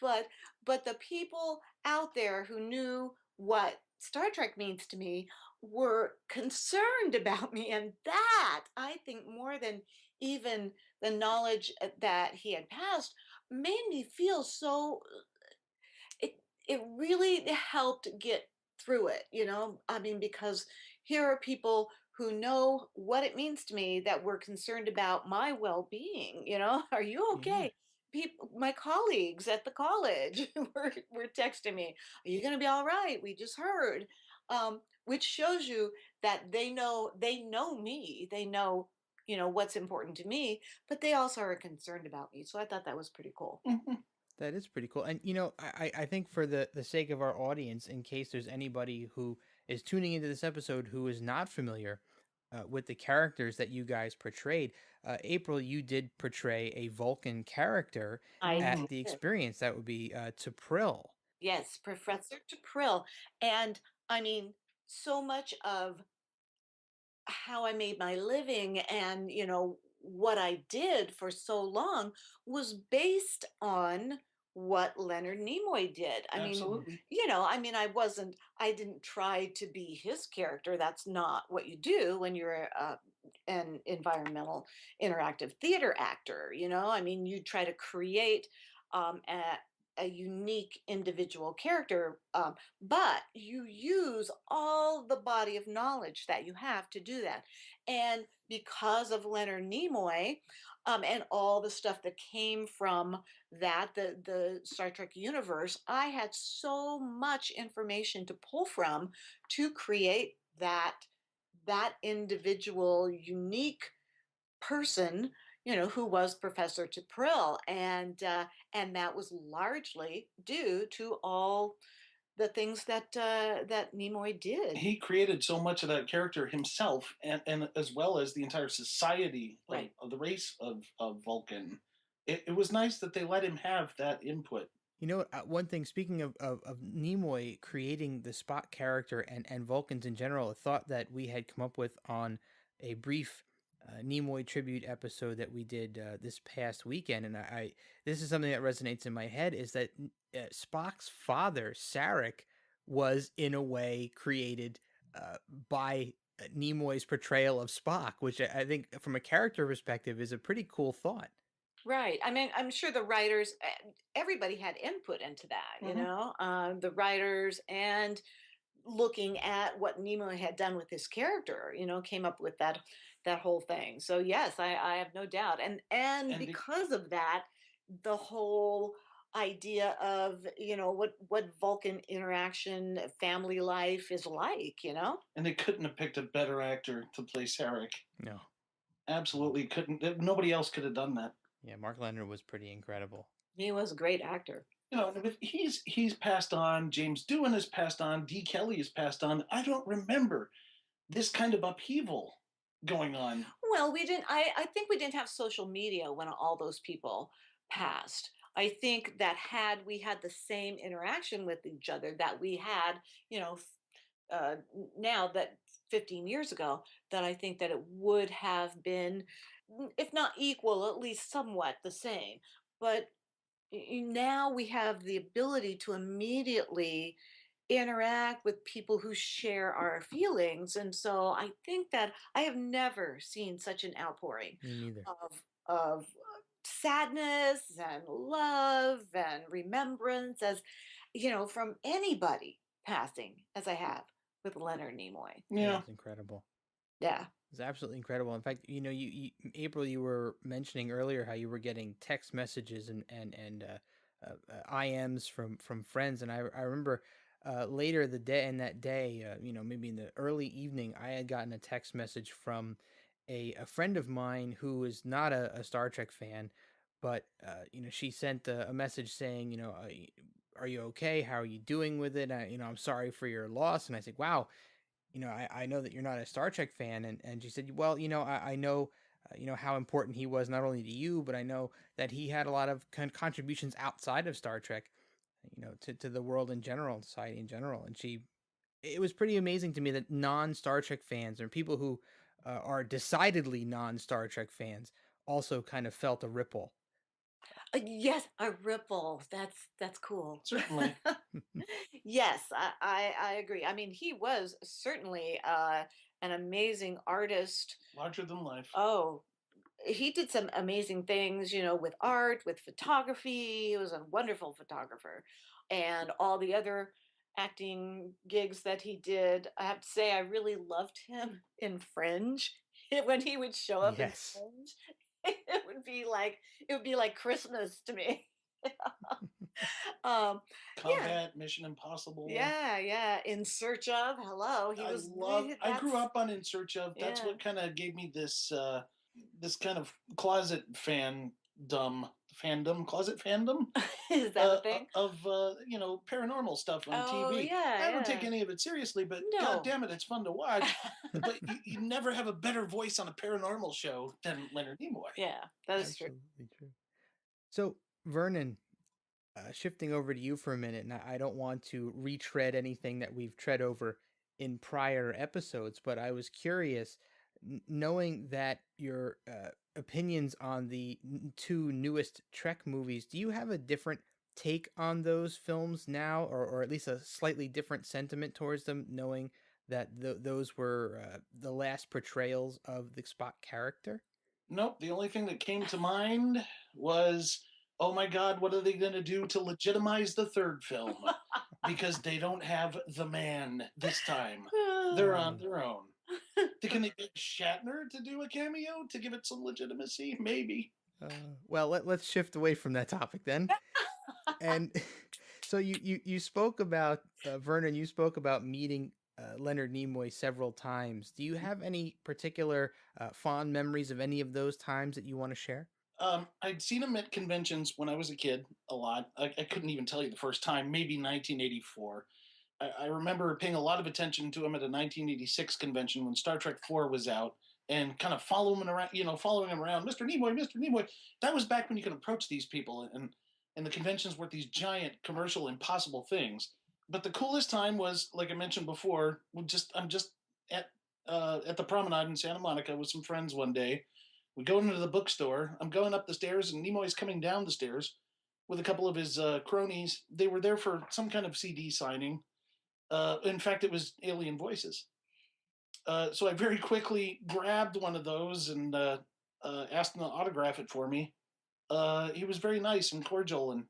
[SPEAKER 6] but the people out there who knew what Star Trek means to me were concerned about me. And that, I think, more than even the knowledge that he had passed, made me feel so, it, it really helped get through it, I mean, because here are people who know what it means to me, that were concerned about my well-being. Are you
[SPEAKER 2] Yeah.
[SPEAKER 6] okay? People, my colleagues at the college were texting me, are you going to be all right? We just heard. Which shows you that they know me, they know what's important to me, but they also are concerned about me. So I thought that was pretty cool.
[SPEAKER 7] Mhm.
[SPEAKER 2] That is pretty cool. And I think for the sake of our audience, in case there's anybody who is tuning into this episode who is not familiar with the characters that you guys portrayed, April, you did portray a Vulcan character
[SPEAKER 6] I
[SPEAKER 2] at
[SPEAKER 7] Mhm.
[SPEAKER 2] the
[SPEAKER 6] did.
[SPEAKER 2] experience. That would be T'Pril.
[SPEAKER 6] Yes, Professor T'Pril. And I mean, so much of how I made my living and, what I did for so long was based on what Leonard Nimoy did. I mean,
[SPEAKER 7] Absolutely.
[SPEAKER 6] I didn't try to be his character. That's not what you do when you're an environmental interactive theater actor. I mean, you try to create a unique individual character, but you use all the body of knowledge that you have to do that. And because of Leonard Nimoy, and all the stuff that came from that, the Star Trek universe, I had so much information to pull from to create that individual, unique person, who was Professor T'Pril, and that was largely due to all the things that Nimoy did.
[SPEAKER 7] He created so much of that character himself, and as well as the entire society
[SPEAKER 6] Right.
[SPEAKER 7] of the race of Vulcan. It was nice that they let him have that input.
[SPEAKER 2] You know what? One thing, speaking of Nimoy creating the Spock character and Vulcans in general, a thought that we had come up with on a brief Nimoy tribute episode that we did this past weekend, and this is something that resonates in my head, is that Spock's father, Sarek, was in a way created by Nimoy's portrayal of Spock, which I think, from a character perspective, is a pretty cool thought.
[SPEAKER 6] Right. I mean, I'm sure the writers, everybody had input into that,
[SPEAKER 7] Mhm.
[SPEAKER 6] the writers, and looking at what Nimoy had done with his character, came up with that whole thing. So yes, I have no doubt. And
[SPEAKER 7] And be,
[SPEAKER 6] because of that, the whole idea of, what Vulcan interaction, family life is like,
[SPEAKER 7] and they couldn't have picked a better actor to play Sarek.
[SPEAKER 2] No.
[SPEAKER 7] Absolutely couldn't. Nobody else could have done that.
[SPEAKER 2] Yeah, Mark Leonard was pretty incredible.
[SPEAKER 6] He was a great actor.
[SPEAKER 7] But he's passed on. James Doohan has passed on. D. Kelly has passed on. I don't remember this kind of upheaval going on.
[SPEAKER 6] Well, I think we didn't have social media when all those people passed. I think that had we had the same interaction with each other that we had, now that 15 years ago, that I think that it would have been, if not equal, at least somewhat the same. But now we have the ability to immediately interact with people who share our feelings. And so I think that I have never seen such an outpouring
[SPEAKER 2] Me neither.
[SPEAKER 6] of sadness and love and remembrance, as from anybody passing, as I have with Leonard Nimoy.
[SPEAKER 2] Yeah,
[SPEAKER 7] Yeah,
[SPEAKER 2] it's incredible.
[SPEAKER 6] Yeah.
[SPEAKER 2] It's absolutely incredible. In fact, you April, you were mentioning earlier how you were getting text messages and IMs from friends, and I remember later the day in that day, maybe in the early evening, I had gotten a text message from a friend of mine who is not a Star Trek fan, but she sent a message saying, are you okay? How are you doing with it? I'm sorry for your loss. And I said, wow, I know that you're not a Star Trek fan. And she said, well, I know, how important he was not only to you, but I know that he had a lot of contributions outside of Star Trek, to the world in general, society in general. And it was pretty amazing to me that non-Star Trek fans, or people who are decidedly non-Star Trek fans, also kind of felt a ripple.
[SPEAKER 6] Yes, a ripple. That's cool.
[SPEAKER 7] certainly.
[SPEAKER 6] Yes, I agree. I mean, he was certainly an amazing artist.
[SPEAKER 7] Larger than life.
[SPEAKER 6] Oh, he did some amazing things, with art, with photography. He was a wonderful photographer, and all the other acting gigs that he did. I have to say, I really loved him in Fringe. When he would show up in
[SPEAKER 2] Yes.
[SPEAKER 6] Fringe, it would be like Christmas to me. um, yeah,
[SPEAKER 7] Combat, Mission Impossible.
[SPEAKER 6] yeah. In Search of, hello, he was.
[SPEAKER 7] I grew up on In Search of. That's
[SPEAKER 6] Yeah.
[SPEAKER 7] what kind of gave me this this kind of closet closet fandom
[SPEAKER 6] Is that a thing?
[SPEAKER 7] of paranormal stuff on
[SPEAKER 6] Oh,
[SPEAKER 7] TV.
[SPEAKER 6] yeah,
[SPEAKER 7] I don't take
[SPEAKER 6] yeah.
[SPEAKER 7] any of it seriously, but
[SPEAKER 6] No.
[SPEAKER 7] god damn it, it's fun to watch. But you never have a better voice on a paranormal show than Leonard Nimoy.
[SPEAKER 6] Yeah, that is true.
[SPEAKER 2] Absolutely true. So, Vernon, shifting over to you for a minute, and I don't want to retread anything that we've tread over in prior episodes, but I was curious, knowing that your opinions on the two newest Trek movies, do you have a different take on those films now, or at least a slightly different sentiment towards them, knowing that those were the last portrayals of the Spock character?
[SPEAKER 7] Nope. The only thing that came to mind was, oh my God, what are they going to do to legitimize the third film? Because they don't have the man this time. They're on their own. Can they get Shatner to do a cameo to give it some legitimacy? Maybe.
[SPEAKER 2] Well, let's shift away from that topic then. And so you spoke about, Vernon, you spoke about meeting Leonard Nimoy several times. Do you have any particular fond memories of any of those times that you want to share?
[SPEAKER 7] I'd seen him at conventions when I was a kid a lot. I couldn't even tell you the first time, maybe 1984. I remember paying a lot of attention to him at a 1986 convention when Star Trek 4 was out, and kind of following him around, Mr. Nimoy, Mr. Nimoy. That was back when you could approach these people, and the conventions were these giant commercial impossible things. But the coolest time was, like I mentioned before, I'm just at the promenade in Santa Monica with some friends one day. We go into the bookstore. I'm going up the stairs, and Nimoy's coming down the stairs with a couple of his cronies. They were there for some kind of CD signing. In fact, it was Alien Voices. So I very quickly grabbed one of those and asked him to autograph it for me. He was very nice and cordial and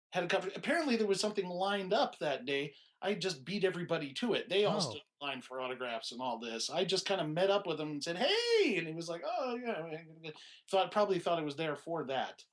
[SPEAKER 7] had a cover. Apparently, there was something lined up that day. I just beat everybody to it. They all stood in line for autographs and all this. I just kind of met up with him and said, "Hey," and he was like, "Oh yeah." Probably thought I was there for that.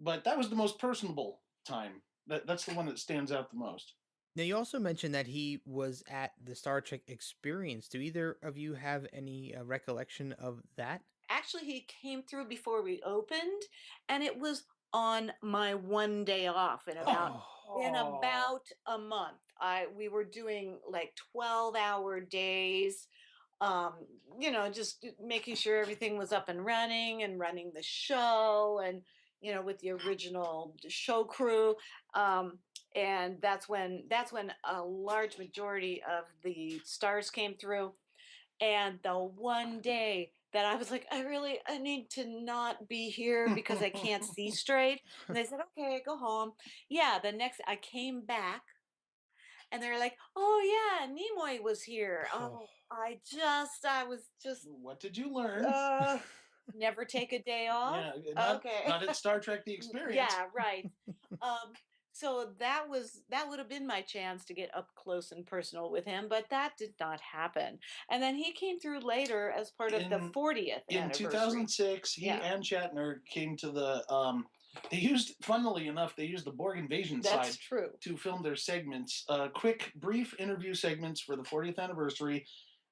[SPEAKER 7] But that was the most personable time. That's the one that stands out the most.
[SPEAKER 2] Now, you also mentioned that he was at the Star Trek Experience. Do either of you have any recollection of that?
[SPEAKER 6] Actually, he came through before we opened, and it was on my one day off in about a month. We were doing like 12-hour days, just making sure everything was up and running the show, and with the original show crew. And that's when a large majority of the stars came through. And the one day that I was like, I need to not be here because I can't see straight. And they said, okay, go home. Yeah, the next I came back, and they're like, oh yeah, Nimoy was here. Oh, I was just.
[SPEAKER 7] What did you learn?
[SPEAKER 6] Never take a day off.
[SPEAKER 7] Yeah,
[SPEAKER 6] okay.
[SPEAKER 7] Not at Star Trek: The Experience.
[SPEAKER 6] Yeah, right. So that would have been my chance to get up close and personal with him, but that did not happen. And then he came through later as part of the 40th
[SPEAKER 7] in
[SPEAKER 6] anniversary.
[SPEAKER 7] 2006. He and Shatner came to the. Funnily enough, they used the Borg invasion side to film their segments, quick, brief interview segments for the 40th anniversary.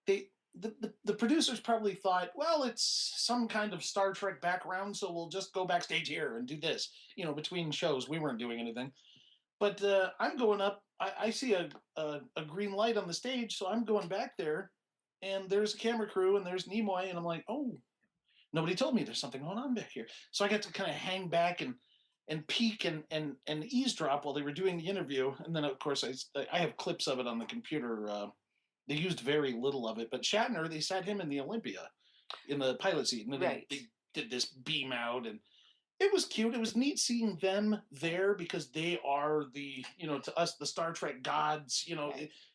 [SPEAKER 7] The producers probably thought, well, it's some kind of Star Trek background, so we'll just go backstage here and do this. Between shows, we weren't doing anything. But I'm going up. I see a green light on the stage, so I'm going back there, and there's a camera crew, and there's Nimoy, and I'm like, oh, nobody told me there's something going on back here. So I got to kind of hang back and peek and eavesdrop while they were doing the interview. And then, of course, I have clips of it on the computer. They used very little of it, but Shatner, they sat him in the Olympia in the pilot seat, and they did this beam out, and it was cute. It was neat seeing them there because they are to us, the Star Trek gods.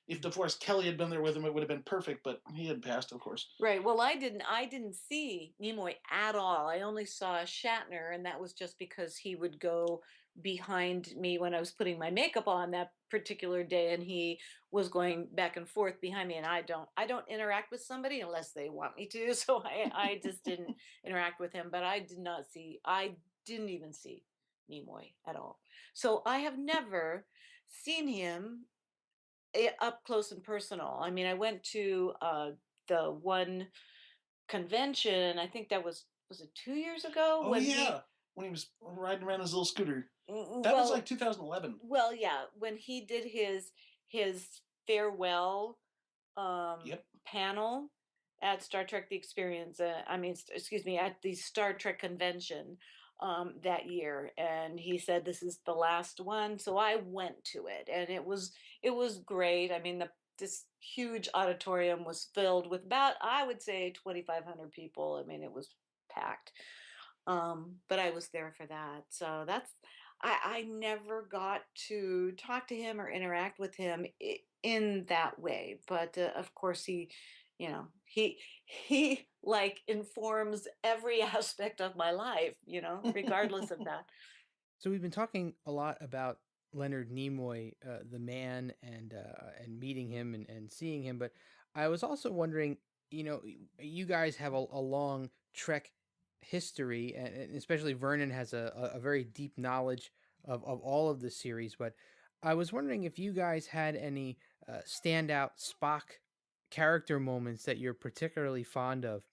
[SPEAKER 7] If DeForest Kelly had been there with him, it would have been perfect, but he had passed, of course.
[SPEAKER 6] Right. Well, I didn't see Nimoy at all. I only saw Shatner, and that was just because he would go behind me when I was putting my makeup on that particular day, and he was going back and forth behind me. And I don't interact with somebody unless they want me to. So I just didn't interact with him. But I didn't even see Nimoy at all. So I have never seen him up close and personal. I mean, I went to the one convention. I think that was it 2 years ago
[SPEAKER 7] Oh,
[SPEAKER 6] when
[SPEAKER 7] yeah. When he was riding around his little scooter.
[SPEAKER 6] he
[SPEAKER 7] That was like 2011.
[SPEAKER 6] well, yeah, when he did his farewell
[SPEAKER 7] Yep.
[SPEAKER 6] panel at Star Trek: The Experience. Excuse me, at the Star Trek convention that year, and he said this is the last one. So I went to it, and it was great. I mean, this huge auditorium was filled with about, I would say, 2,500 people. I mean, it was packed. But I was there for that. So I never got to talk to him or interact with him in that way. But of course, he like informs every aspect of my life, regardless of that.
[SPEAKER 2] So we've been talking a lot about Leonard Nimoy, the man, and meeting him and seeing him. But I was also wondering, you guys have a long Trek history, and especially Vernon has a very deep knowledge of all of the series. But I was wondering if you guys had any standout Spock character moments that you're particularly fond of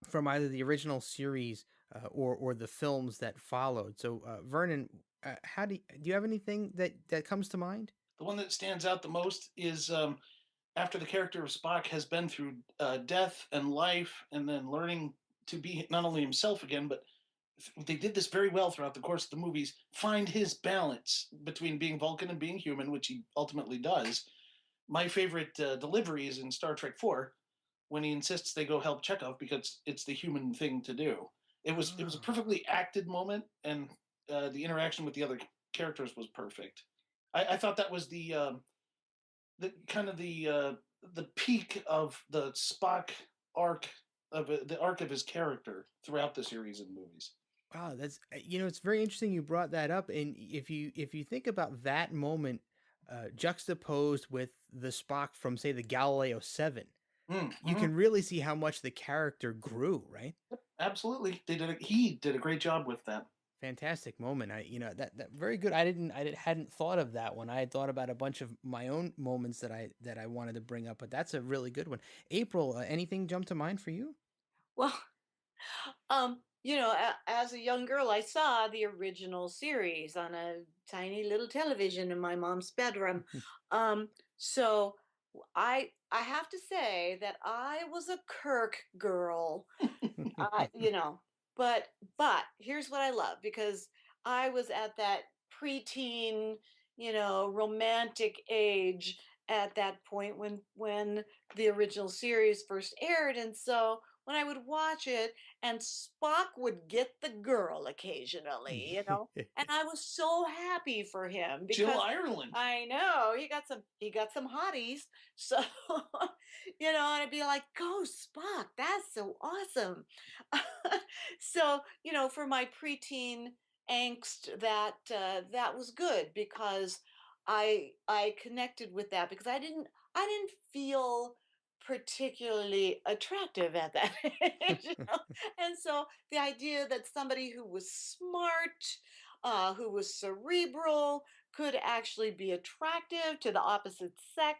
[SPEAKER 2] from either the original series or the films that followed. So, Vernon, how do you have anything that comes to mind?
[SPEAKER 7] The one that stands out the most is after the character of Spock has been through death and life, and then learning to be not only himself again, but they did this very well throughout the course of the movies. Find his balance between being Vulcan and being human, which he ultimately does. My favorite delivery is in Star Trek 4 when he insists they go help Chekhov because it's the human thing to do. It was a
[SPEAKER 2] Oh.
[SPEAKER 7] perfectly acted moment, and the interaction with the other characters was perfect. I thought that was the kind of the peak of the Spock arc the arc of his character throughout the series and movies.
[SPEAKER 2] Wow, that's it's very interesting you brought that up. And if you think about that moment juxtaposed with the Spock from say the Galileo 7, you
[SPEAKER 7] Mm-hmm.
[SPEAKER 2] can really see how much the character grew, right?
[SPEAKER 7] Absolutely, he did a great job with that.
[SPEAKER 2] Fantastic moment. That very good. Hadn't thought of that one. I had thought about a bunch of my own moments that I wanted to bring up, but that's a really good one. April, anything jump to mind for you?
[SPEAKER 6] Well, as a young girl, I saw the original series on a tiny little television in my mom's bedroom. So I have to say that I was a Kirk girl. I, you know, but here's what I love, because I was at that preteen, romantic age at that point when the original series first aired. And so when I would watch it and Spock would get the girl occasionally, and I was so happy for him
[SPEAKER 7] Jill
[SPEAKER 6] because
[SPEAKER 7] Ireland.
[SPEAKER 6] I know he got some hotties. So and I'd be like, go Spock, that's so awesome. So for my preteen angst, that was good, because I connected with that, because I didn't feel particularly attractive at that age. And so the idea that somebody who was smart, who was cerebral, could actually be attractive to the opposite sex,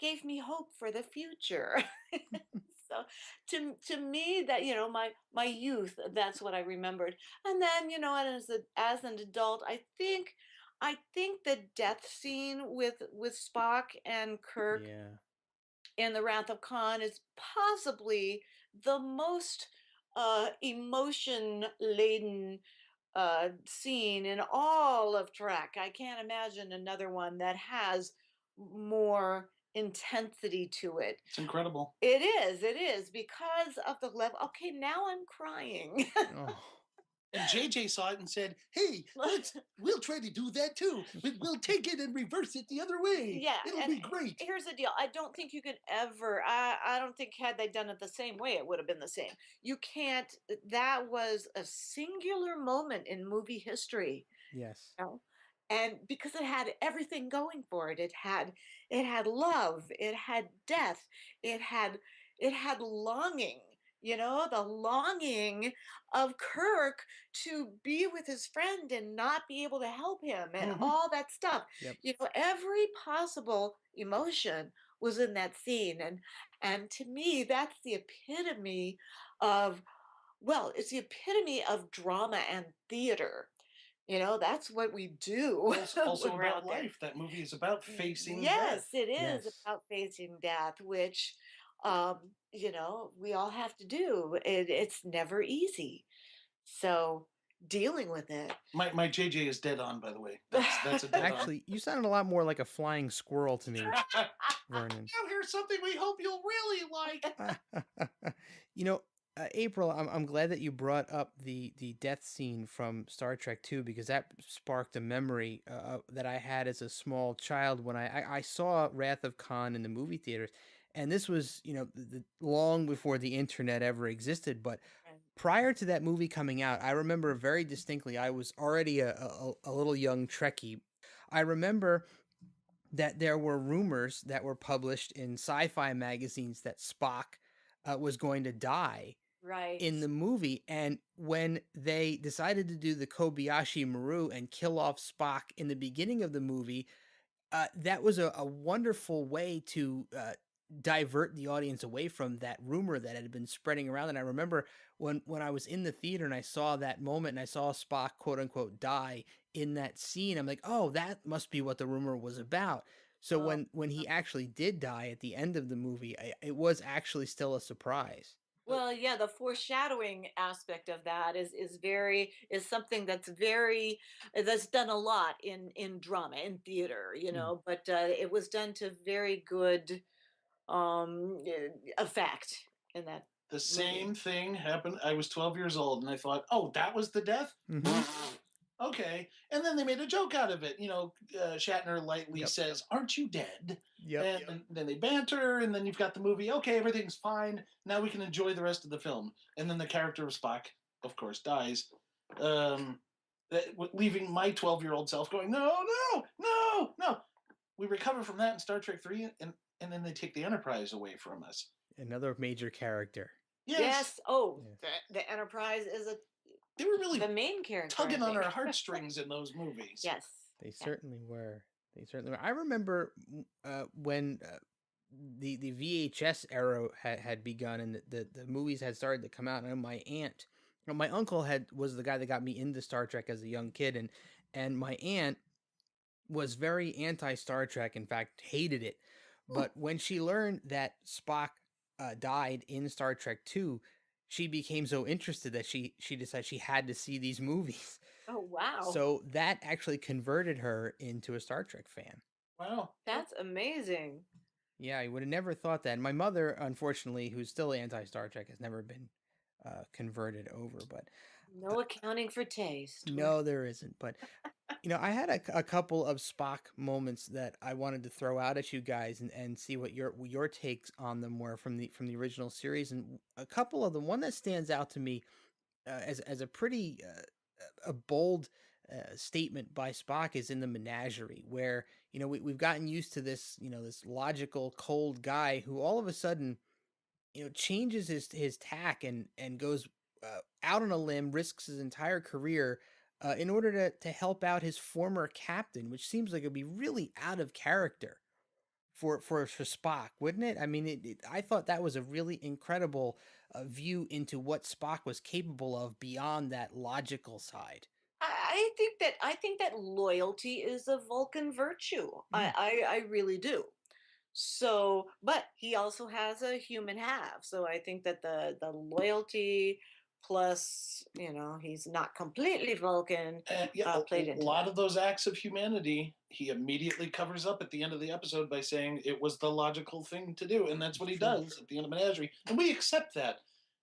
[SPEAKER 6] gave me hope for the future. So to me, that my youth, that's what I remembered. And then as an adult, I think the death scene with Spock and Kirk
[SPEAKER 2] Yeah.
[SPEAKER 6] in The Wrath of Khan is possibly the most emotion laden scene in all of Trek. I can't imagine another one that has more intensity to it.
[SPEAKER 7] It's incredible.
[SPEAKER 6] It is because of the level. Okay, now I'm crying.
[SPEAKER 2] Oh.
[SPEAKER 7] And JJ saw it and said, "Hey, we'll try to do that too. We'll take it and reverse it the other way.
[SPEAKER 6] Yeah,
[SPEAKER 7] It'll
[SPEAKER 6] and
[SPEAKER 7] be great."
[SPEAKER 6] here's the deal. I don't think you could ever. I don't think, had they done it the same way, it would have been the same. You can't. That was a singular moment in movie history.
[SPEAKER 2] Yes.
[SPEAKER 6] You know? And because it had everything going for it, it had love, it had death, it had it had longing, the longing of Kirk to be with his friend and not be able to help him and
[SPEAKER 7] Mhm.
[SPEAKER 6] all that stuff.
[SPEAKER 2] Yep.
[SPEAKER 6] Every possible emotion was in that scene. And to me, that's the epitome of, well, it's the epitome of drama and theater. That's what we do
[SPEAKER 7] Also
[SPEAKER 6] when we're
[SPEAKER 7] about
[SPEAKER 6] out there.
[SPEAKER 7] life. That movie is about facing
[SPEAKER 6] Yes,
[SPEAKER 7] death.
[SPEAKER 6] it is
[SPEAKER 2] Yes.
[SPEAKER 6] about facing death, which, we all have to do. It's never easy. So dealing with it.
[SPEAKER 7] My JJ is dead on, by the way. That's a dead on.
[SPEAKER 2] Actually, you sounded a lot more like a flying squirrel to me, Vernon.
[SPEAKER 7] Now here's something we hope you'll really like.
[SPEAKER 2] you know, April, I'm glad that you brought up the death scene from Star Trek 2 because that sparked a memory that I had as a small child when I saw Wrath of Khan in the movie theaters. And this was, long before the internet ever existed. But prior to that movie coming out, I remember very distinctly, I was already a little young Trekkie. I remember that there were rumors that were published in sci-fi magazines that Spock was going to die
[SPEAKER 6] Right.
[SPEAKER 2] in the movie. And when they decided to do the Kobayashi Maru and kill off Spock in the beginning of the movie, that was a wonderful way to divert the audience away from that rumor that had been spreading around. And I remember when I was in the theater and I saw that moment and I saw Spock quote unquote die in that scene, I'm like, oh, that must be what the rumor was about. So
[SPEAKER 6] Oh,
[SPEAKER 2] when he actually did die at the end of the movie, it was actually still a surprise.
[SPEAKER 6] well, yeah, the foreshadowing aspect of that is something that's done a lot in drama, in theater,
[SPEAKER 2] Mm.
[SPEAKER 6] but it was done to very good effect in that
[SPEAKER 7] The
[SPEAKER 6] movie.
[SPEAKER 7] same thing happened. I was 12 years old and I thought, oh, that was the death?
[SPEAKER 2] Mhm.
[SPEAKER 7] Okay. And then they made a joke out of it. Shatner lightly
[SPEAKER 2] Yep.
[SPEAKER 7] says, "Aren't you dead?"
[SPEAKER 2] Yep.
[SPEAKER 7] And then they banter, and then you've got the movie. Okay, everything's fine. Now we can enjoy the rest of the film. And then the character of Spock, of course, dies, leaving my 12-year-old self going, no, no, no, no. We recover from that in Star Trek 3, and then they take the Enterprise away from us.
[SPEAKER 2] Another major character.
[SPEAKER 6] Yes. Oh,
[SPEAKER 2] Yes.
[SPEAKER 6] the Enterprise is
[SPEAKER 7] They were really
[SPEAKER 6] the main character.
[SPEAKER 7] tugging
[SPEAKER 6] I
[SPEAKER 7] on
[SPEAKER 6] think.
[SPEAKER 7] our heartstrings in those movies.
[SPEAKER 6] Yes.
[SPEAKER 2] They
[SPEAKER 6] Yeah.
[SPEAKER 2] certainly were. They certainly were. I remember when the VHS era had begun and the movies had started to come out. And my uncle was the guy that got me into Star Trek as a young kid, and my aunt was very anti Star Trek. In fact, hated it. But when she learned that Spock died in Star Trek 2, she became so interested that she decided she had to see these movies.
[SPEAKER 6] Oh, wow.
[SPEAKER 2] So that actually converted her into a Star Trek fan.
[SPEAKER 7] Wow.
[SPEAKER 6] That's amazing.
[SPEAKER 2] Yeah, I would have never thought that. And my mother, unfortunately, who's still anti-Star Trek, has never been converted over. But
[SPEAKER 6] No accounting for taste.
[SPEAKER 2] no, there isn't. But I had a couple of Spock moments that I wanted to throw out at you guys and see what your takes on them were from the original series. And a couple of them, one that stands out to me as a pretty a bold statement by Spock is in the menagerie, where we've gotten used to this this logical cold guy who all of a sudden changes his tack and goes out on a limb, risks his entire career in order to help out his former captain, which seems like it'd be really out of character for Spock, wouldn't it? I mean, I thought that was a really incredible view into what Spock was capable of beyond that logical side.
[SPEAKER 6] I think that loyalty is a Vulcan virtue. I really do. So, but he also has a human half. So I think that the loyalty plus, he's not completely Vulcan, played
[SPEAKER 7] A
[SPEAKER 6] into
[SPEAKER 7] lot
[SPEAKER 6] that.
[SPEAKER 7] of those acts of humanity, he immediately covers up at the end of the episode by saying it was the logical thing to do. And that's what he does at the end of Menagerie. And we accept that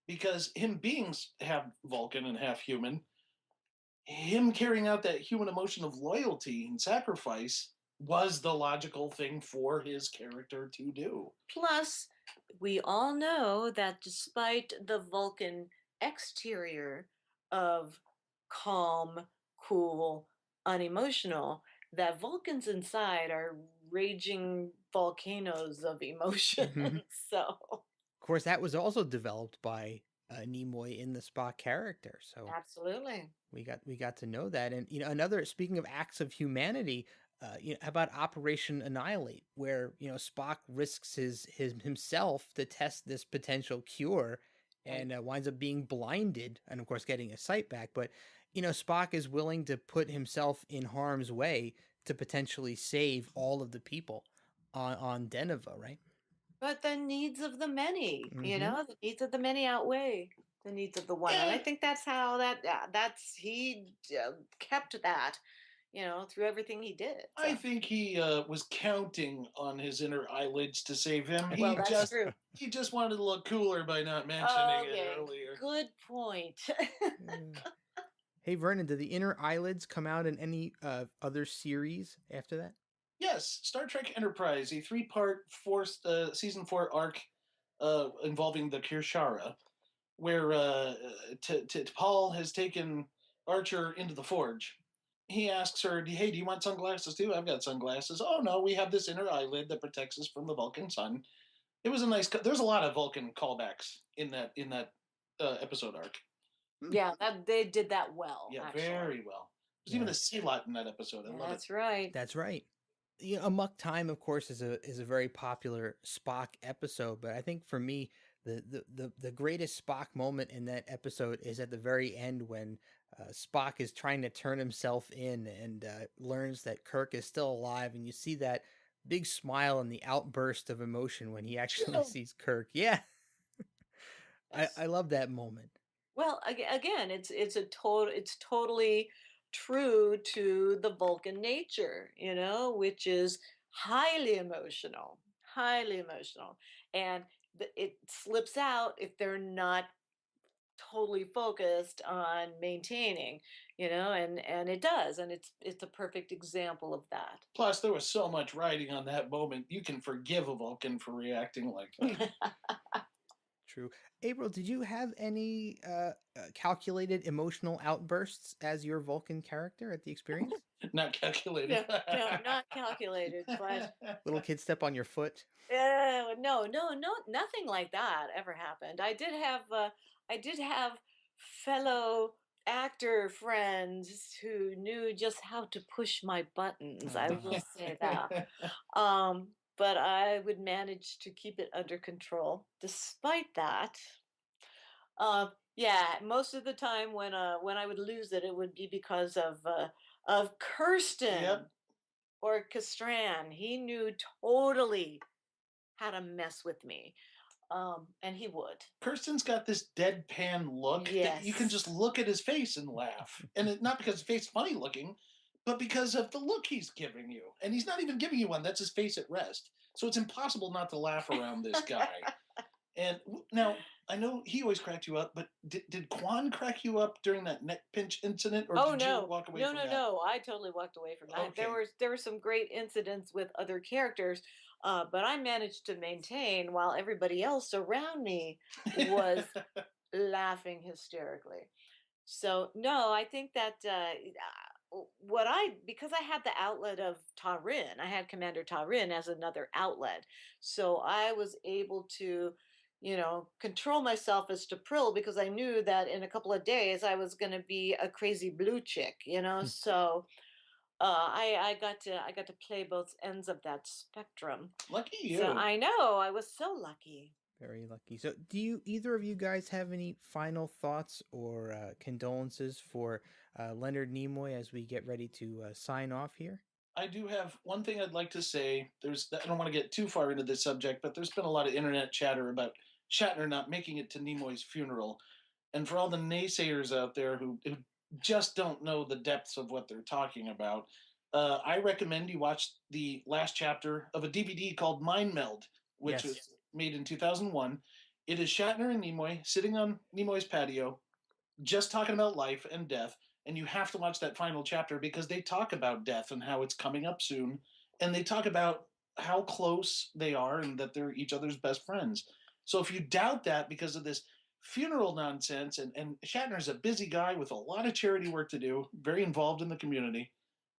[SPEAKER 7] because him being half Vulcan and half human, him carrying out that human emotion of loyalty and sacrifice was the logical thing for his character to do.
[SPEAKER 6] Plus, we all know that despite the Vulcan exterior of calm, cool, unemotional, that Vulcans inside are raging volcanoes of emotion.
[SPEAKER 2] Mhm.
[SPEAKER 6] So,
[SPEAKER 2] Of course, that was also developed by Nimoy in the Spock character. So
[SPEAKER 6] absolutely.
[SPEAKER 2] we got to know that. And another, speaking of acts of humanity, how about Operation Annihilate, where Spock risks his himself to test this potential cure,
[SPEAKER 6] Right.
[SPEAKER 2] and winds up being blinded, and of course getting his sight back. But Spock is willing to put himself in harm's way to potentially save all of the people on Deneva, right?
[SPEAKER 6] But the needs of the many,
[SPEAKER 2] Mm-hmm.
[SPEAKER 6] the needs of the many outweigh the needs of the one. And I
[SPEAKER 7] And
[SPEAKER 6] think that's how that's he kept that, through everything he did.
[SPEAKER 7] I
[SPEAKER 6] So,
[SPEAKER 7] think he was counting on his inner eyelids to save him.
[SPEAKER 6] well, that's true.
[SPEAKER 7] He just wanted to look cooler by not mentioning it
[SPEAKER 6] Okay,
[SPEAKER 7] earlier.
[SPEAKER 6] good point.
[SPEAKER 2] Hey Vernon, did the Inner Eyelids come out in any other series after that?
[SPEAKER 7] Yes, Star Trek Enterprise, a three-part season 4 arc involving the Kirshara, where Paul has taken Archer into the forge. He asks her, "Hey, do you want sunglasses too? I've got sunglasses." "Oh no, we have this inner eyelid that protects us from the Vulcan sun." It was a nice. There's a lot of Vulcan callbacks in that episode arc.
[SPEAKER 6] Yeah, they did that well.
[SPEAKER 7] Yeah,
[SPEAKER 6] actually.
[SPEAKER 7] very well. There's even a sea-lot in that episode. I love
[SPEAKER 6] That's
[SPEAKER 7] it.
[SPEAKER 6] right.
[SPEAKER 2] That's right. Amok Time, of course, is a very popular Spock episode, but I think for me, the greatest Spock moment in that episode is at the very end when Spock is trying to turn himself in and learns that Kirk is still alive, and you see that big smile and the outburst of emotion when he actually sees Kirk. Yeah,
[SPEAKER 6] Yes.
[SPEAKER 2] I love that moment.
[SPEAKER 6] Well, again, it's totally true to the Vulcan nature, which is highly emotional, and it slips out if they're not totally focused on maintaining, and it does, and it's a perfect example of that.
[SPEAKER 7] Plus, there was so much writing on that moment. You can forgive a Vulcan for reacting like that.
[SPEAKER 2] True. April, did you have any calculated emotional outbursts as your Vulcan character at the experience?
[SPEAKER 7] Not calculated.
[SPEAKER 6] No, not calculated, but
[SPEAKER 2] Little kid step on your foot?
[SPEAKER 6] no, nothing like that ever happened. I did have fellow actor friends who knew just how to push my buttons. I will say that. But I would manage to keep it under control. Despite that, yeah, most of the time when I would lose it, it would be because of Kirsten
[SPEAKER 7] Yep.
[SPEAKER 6] or Castran. He knew totally how to mess with me. And he would.
[SPEAKER 7] Kirsten's got this deadpan look that you can
[SPEAKER 6] Yes.
[SPEAKER 7] just look at his face and laugh. And not because his face is funny looking, but because of the look he's giving you. And he's not even giving you one, that's his face at rest. So it's impossible not to laugh around this guy. And now, I know he always cracked you up, but did Quan crack you up during that neck pinch incident, or
[SPEAKER 6] Oh
[SPEAKER 7] did
[SPEAKER 6] no,
[SPEAKER 7] you walk away
[SPEAKER 6] no,
[SPEAKER 7] from
[SPEAKER 6] no,
[SPEAKER 7] that?
[SPEAKER 6] no! I totally walked away from that.
[SPEAKER 7] Okay.
[SPEAKER 6] There were some great incidents with other characters, but I managed to maintain while everybody else around me was laughing hysterically. So no, I think that because I had the outlet of Tarin, I had Commander Tarin as another outlet, so I was able to, control myself as Prill because I knew that in a couple of days I was going to be a crazy blue chick, so. I got to play both ends of that spectrum.
[SPEAKER 7] Lucky you.
[SPEAKER 6] So I know I was so lucky.
[SPEAKER 2] Very lucky. So, do either of you guys have any final thoughts or condolences for Leonard Nimoy as we get ready to sign off here?
[SPEAKER 7] I do have one thing I'd like to say. I don't want to get too far into this subject, but there's been a lot of internet chatter about Shatner not making it to Nimoy's funeral. And for all the naysayers out there who just don't know the depths of what they're talking about, I recommend you watch the last chapter of a DVD called Mind Meld, which was made in 2001. It is Shatner and Nimoy sitting on Nimoy's patio, just talking about life and death. And you have to watch that final chapter because they talk about death and how it's coming up soon. And they talk about how close they are and that they're each other's best friends. So if you doubt that because of this funeral nonsense, and Shatner's a busy guy with a lot of charity work to do, very involved in the community,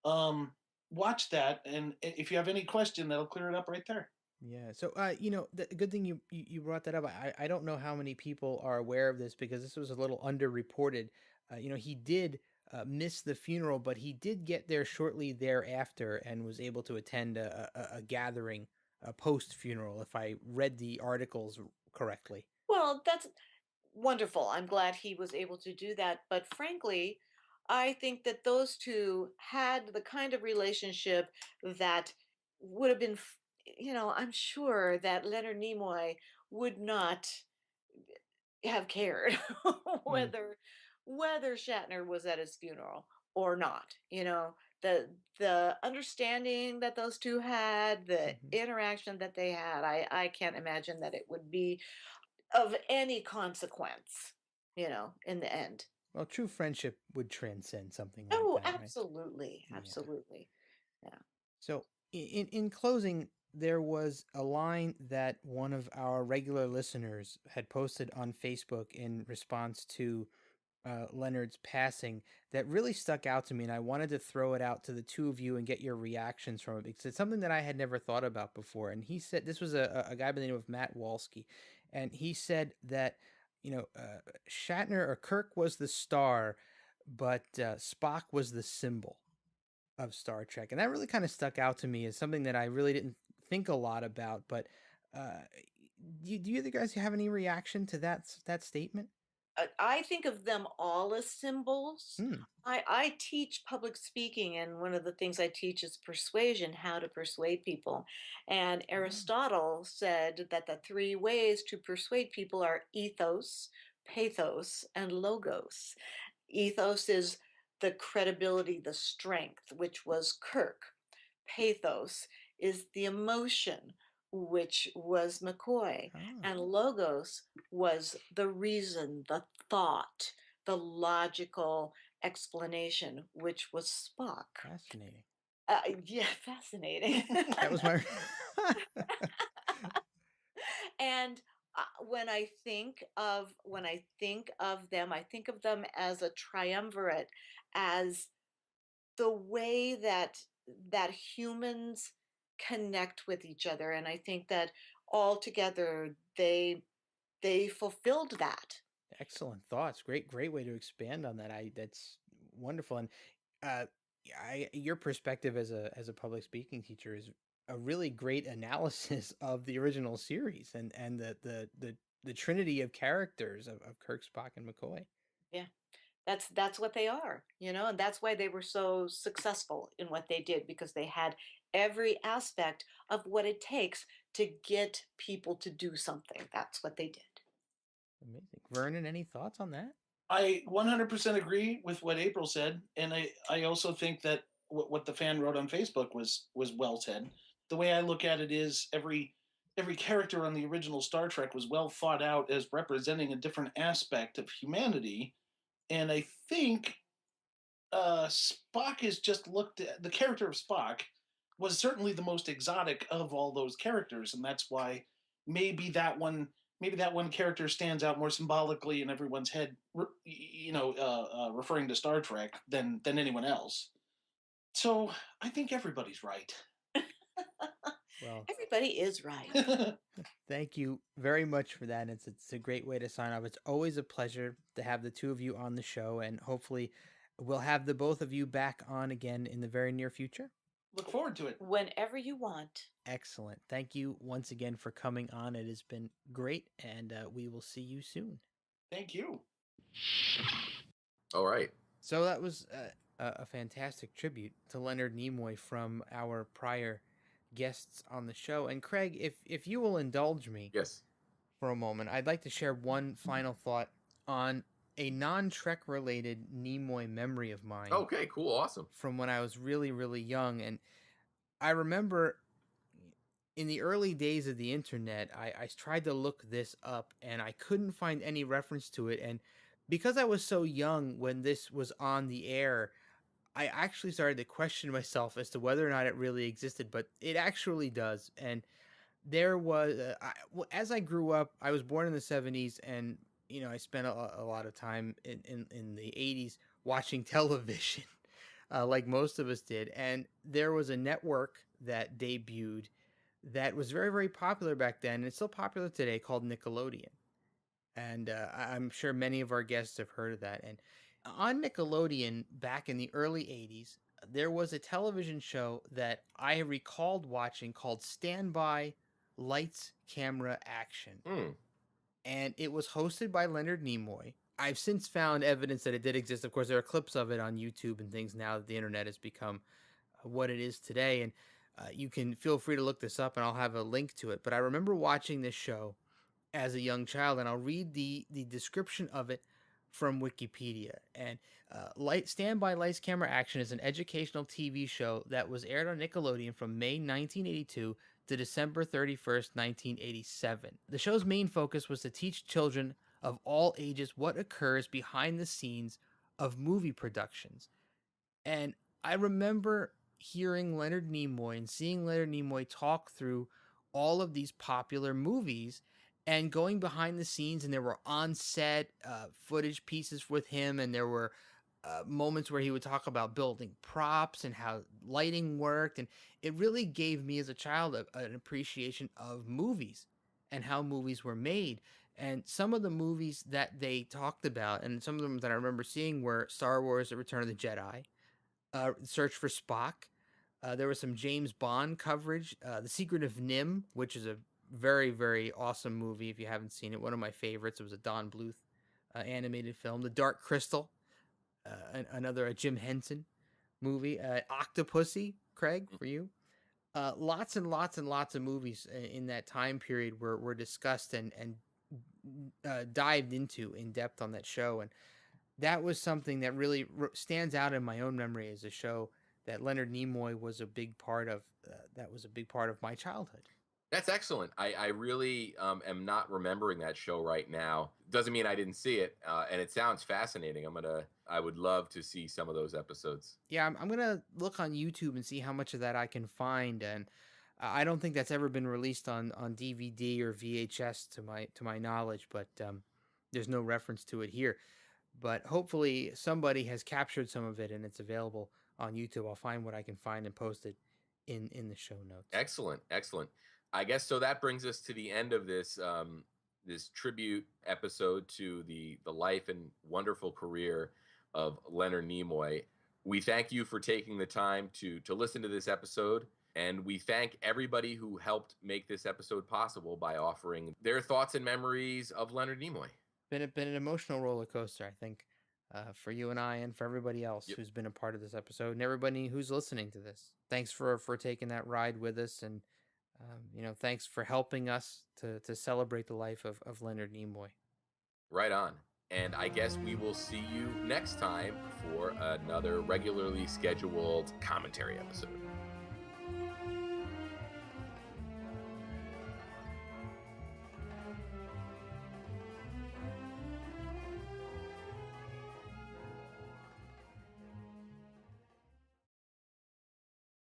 [SPEAKER 7] watch that, and if you have any question, that'll clear it up right there.
[SPEAKER 2] Yeah. So, the good thing you brought that up. I don't know how many people are aware of this because this was a little underreported. He did miss the funeral, but he did get there shortly thereafter and was able to attend a gathering, a post funeral, if I read the articles correctly.
[SPEAKER 6] Well, that's wonderful. I'm glad he was able to do that. But frankly, I think that those two had the kind of relationship that would have been, I'm sure that Leonard Nimoy would not have cared
[SPEAKER 2] Mm,
[SPEAKER 6] whether Shatner was at his funeral or not. The understanding that those two had, the
[SPEAKER 2] mhm.
[SPEAKER 6] interaction that they had, I can't imagine that it would be of any consequence, in the end.
[SPEAKER 2] Well, true friendship would transcend something like
[SPEAKER 6] Oh,
[SPEAKER 2] that, right?
[SPEAKER 6] absolutely,
[SPEAKER 2] Yeah.
[SPEAKER 6] absolutely. Yeah.
[SPEAKER 2] So, in closing, there was a line that one of our regular listeners had posted on Facebook in response to Leonard's passing that really stuck out to me, and I wanted to throw it out to the two of you and get your reactions from it because it's something that I had never thought about before. And he said this was a guy by the name of Matt Walsky, and he said that Shatner or Kirk was the star, but Spock was the symbol of Star Trek, and that really kind of stuck out to me as something that I really didn't think a lot about. But uh, do you guys have any reaction to that statement?
[SPEAKER 6] I think of them all as symbols.
[SPEAKER 2] Hmm.
[SPEAKER 6] I teach public speaking, and one of the things I teach is persuasion, how to persuade people. And
[SPEAKER 2] Oh,
[SPEAKER 6] Aristotle said that the three ways to persuade people are ethos, pathos, and logos. Ethos is the credibility, the strength, which was Kirk. Pathos is the emotion, which was McCoy.
[SPEAKER 2] ah,
[SPEAKER 6] And logos was the reason, the thought, the logical explanation, which was Spock.
[SPEAKER 2] fascinating.
[SPEAKER 6] Yeah, fascinating.
[SPEAKER 2] That was my.
[SPEAKER 6] And when I think of them, I think of them as a triumvirate, as the way that humans connect with each other, and I think that all together they fulfilled that.
[SPEAKER 2] Excellent thoughts. Great way to expand on that. That's wonderful. And uh, your perspective as a public speaking teacher is a really great analysis of the original series and the trinity of characters of Kirk, Spock, and McCoy.
[SPEAKER 6] Yeah, that's what they are, and that's why they were so successful in what they did, because they had every aspect of what it takes to get people to do something. That's what they did.
[SPEAKER 2] Amazing. Vernon, any thoughts on that?
[SPEAKER 7] I 100% agree with what April said, and I also think that what the fan wrote on Facebook was well said. The way I look at it is every character on the original Star Trek was well thought out as representing a different aspect of humanity, and I think Spock is just looked at. The character of Spock was certainly the most exotic of all those characters, and that's why maybe that one maybe that one character stands out more symbolically in everyone's head, referring to Star Trek than anyone else. So I think everybody's right.
[SPEAKER 2] Well,
[SPEAKER 6] Everybody is right.
[SPEAKER 2] thank you very much for that. It's a great way to sign off. It's always a pleasure to have the two of you on the show, and hopefully, we'll have the both of you back on again in the very near future.
[SPEAKER 7] Look forward to it.
[SPEAKER 6] Whenever you want.
[SPEAKER 2] Excellent. Thank you once again for coming on. It has been great, and we will see you soon.
[SPEAKER 7] Thank you.
[SPEAKER 3] All right.
[SPEAKER 2] So that was a fantastic tribute to Leonard Nimoy from our prior guests on the show. And Craig, if you will indulge me
[SPEAKER 3] Yes.
[SPEAKER 2] for a moment, I'd like to share one final thought on a non-Trek related Nimoy memory of mine
[SPEAKER 3] Okay, cool. Awesome.
[SPEAKER 2] from when I was really, really young. And I remember in the early days of the internet, I tried to look this up and I couldn't find any reference to it. And because I was so young when this was on the air, I actually started to question myself as to whether or not it really existed, but it actually does. And there was, as I grew up, I was born in the 70s, and I spent a lot of time in the 80s watching television. like most of us did. And there was a network that debuted that was very, very popular back then. And it's still popular today, called Nickelodeon. And I'm sure many of our guests have heard of that. And on Nickelodeon, back in the early 80s, there was a television show that I recalled watching called Standby Lights, Camera, Action.
[SPEAKER 3] Mm.
[SPEAKER 2] And it was hosted by Leonard Nimoy. I've since found evidence that it did exist. Of course, there are clips of it on YouTube and things now that the internet has become what it is today. And you can feel free to look this up, and I'll have a link to it. But I remember watching this show as a young child, and I'll read the description of it from Wikipedia. And Standby Lights Camera Action is an educational TV show that was aired on Nickelodeon from May 1982 to December 31st, 1987. The show's main focus was to teach children of all ages what occurs behind the scenes of movie productions. And I remember hearing Leonard Nimoy and seeing Leonard Nimoy talk through all of these popular movies and going behind the scenes, and there were on-set footage pieces with him, and there were moments where he would talk about building props and how lighting worked, and it really gave me as a child an appreciation of movies and how movies were made. And some of the movies that they talked about, and some of them that I remember seeing, were Star Wars: The Return of the Jedi, Search for Spock. There was some James Bond coverage, The Secret of Nim, which is a very, very awesome movie if you haven't seen it. One of my favorites. It was a Don Bluth animated film. The Dark Crystal, another Jim Henson movie. Octopussy, Craig, for you. Lots and lots and lots of movies in that time period were discussed and dived into in depth on that show. And that was something that really stands out in my own memory as a show that Leonard Nimoy was a big part of. That was a big part of my childhood.
[SPEAKER 3] That's excellent. I really am not remembering that show right now. Doesn't mean I didn't see it, and it sounds fascinating. I would love to see some of those episodes.
[SPEAKER 2] Yeah, I'm gonna look on YouTube and see how much of that I can find. And I don't think that's ever been released on DVD or VHS to my knowledge, but there's no reference to it here. But hopefully somebody has captured some of it and it's available on YouTube. I'll find what I can find and post it in the show notes.
[SPEAKER 3] Excellent, excellent. I guess so. That brings us to the end of this this tribute episode to the life and wonderful career of Leonard Nimoy. We thank you for taking the time to listen to this episode, and we thank everybody who helped make this episode possible by offering their thoughts and memories of Leonard Nimoy.
[SPEAKER 2] Been an emotional roller coaster, I think, for you and I, and for everybody else who's been a part of this episode, and everybody who's listening to this. Thanks for taking that ride with us, and thanks for helping us to celebrate the life of Leonard Nimoy.
[SPEAKER 3] Right on. And I guess we will see you next time for another regularly scheduled commentary episode.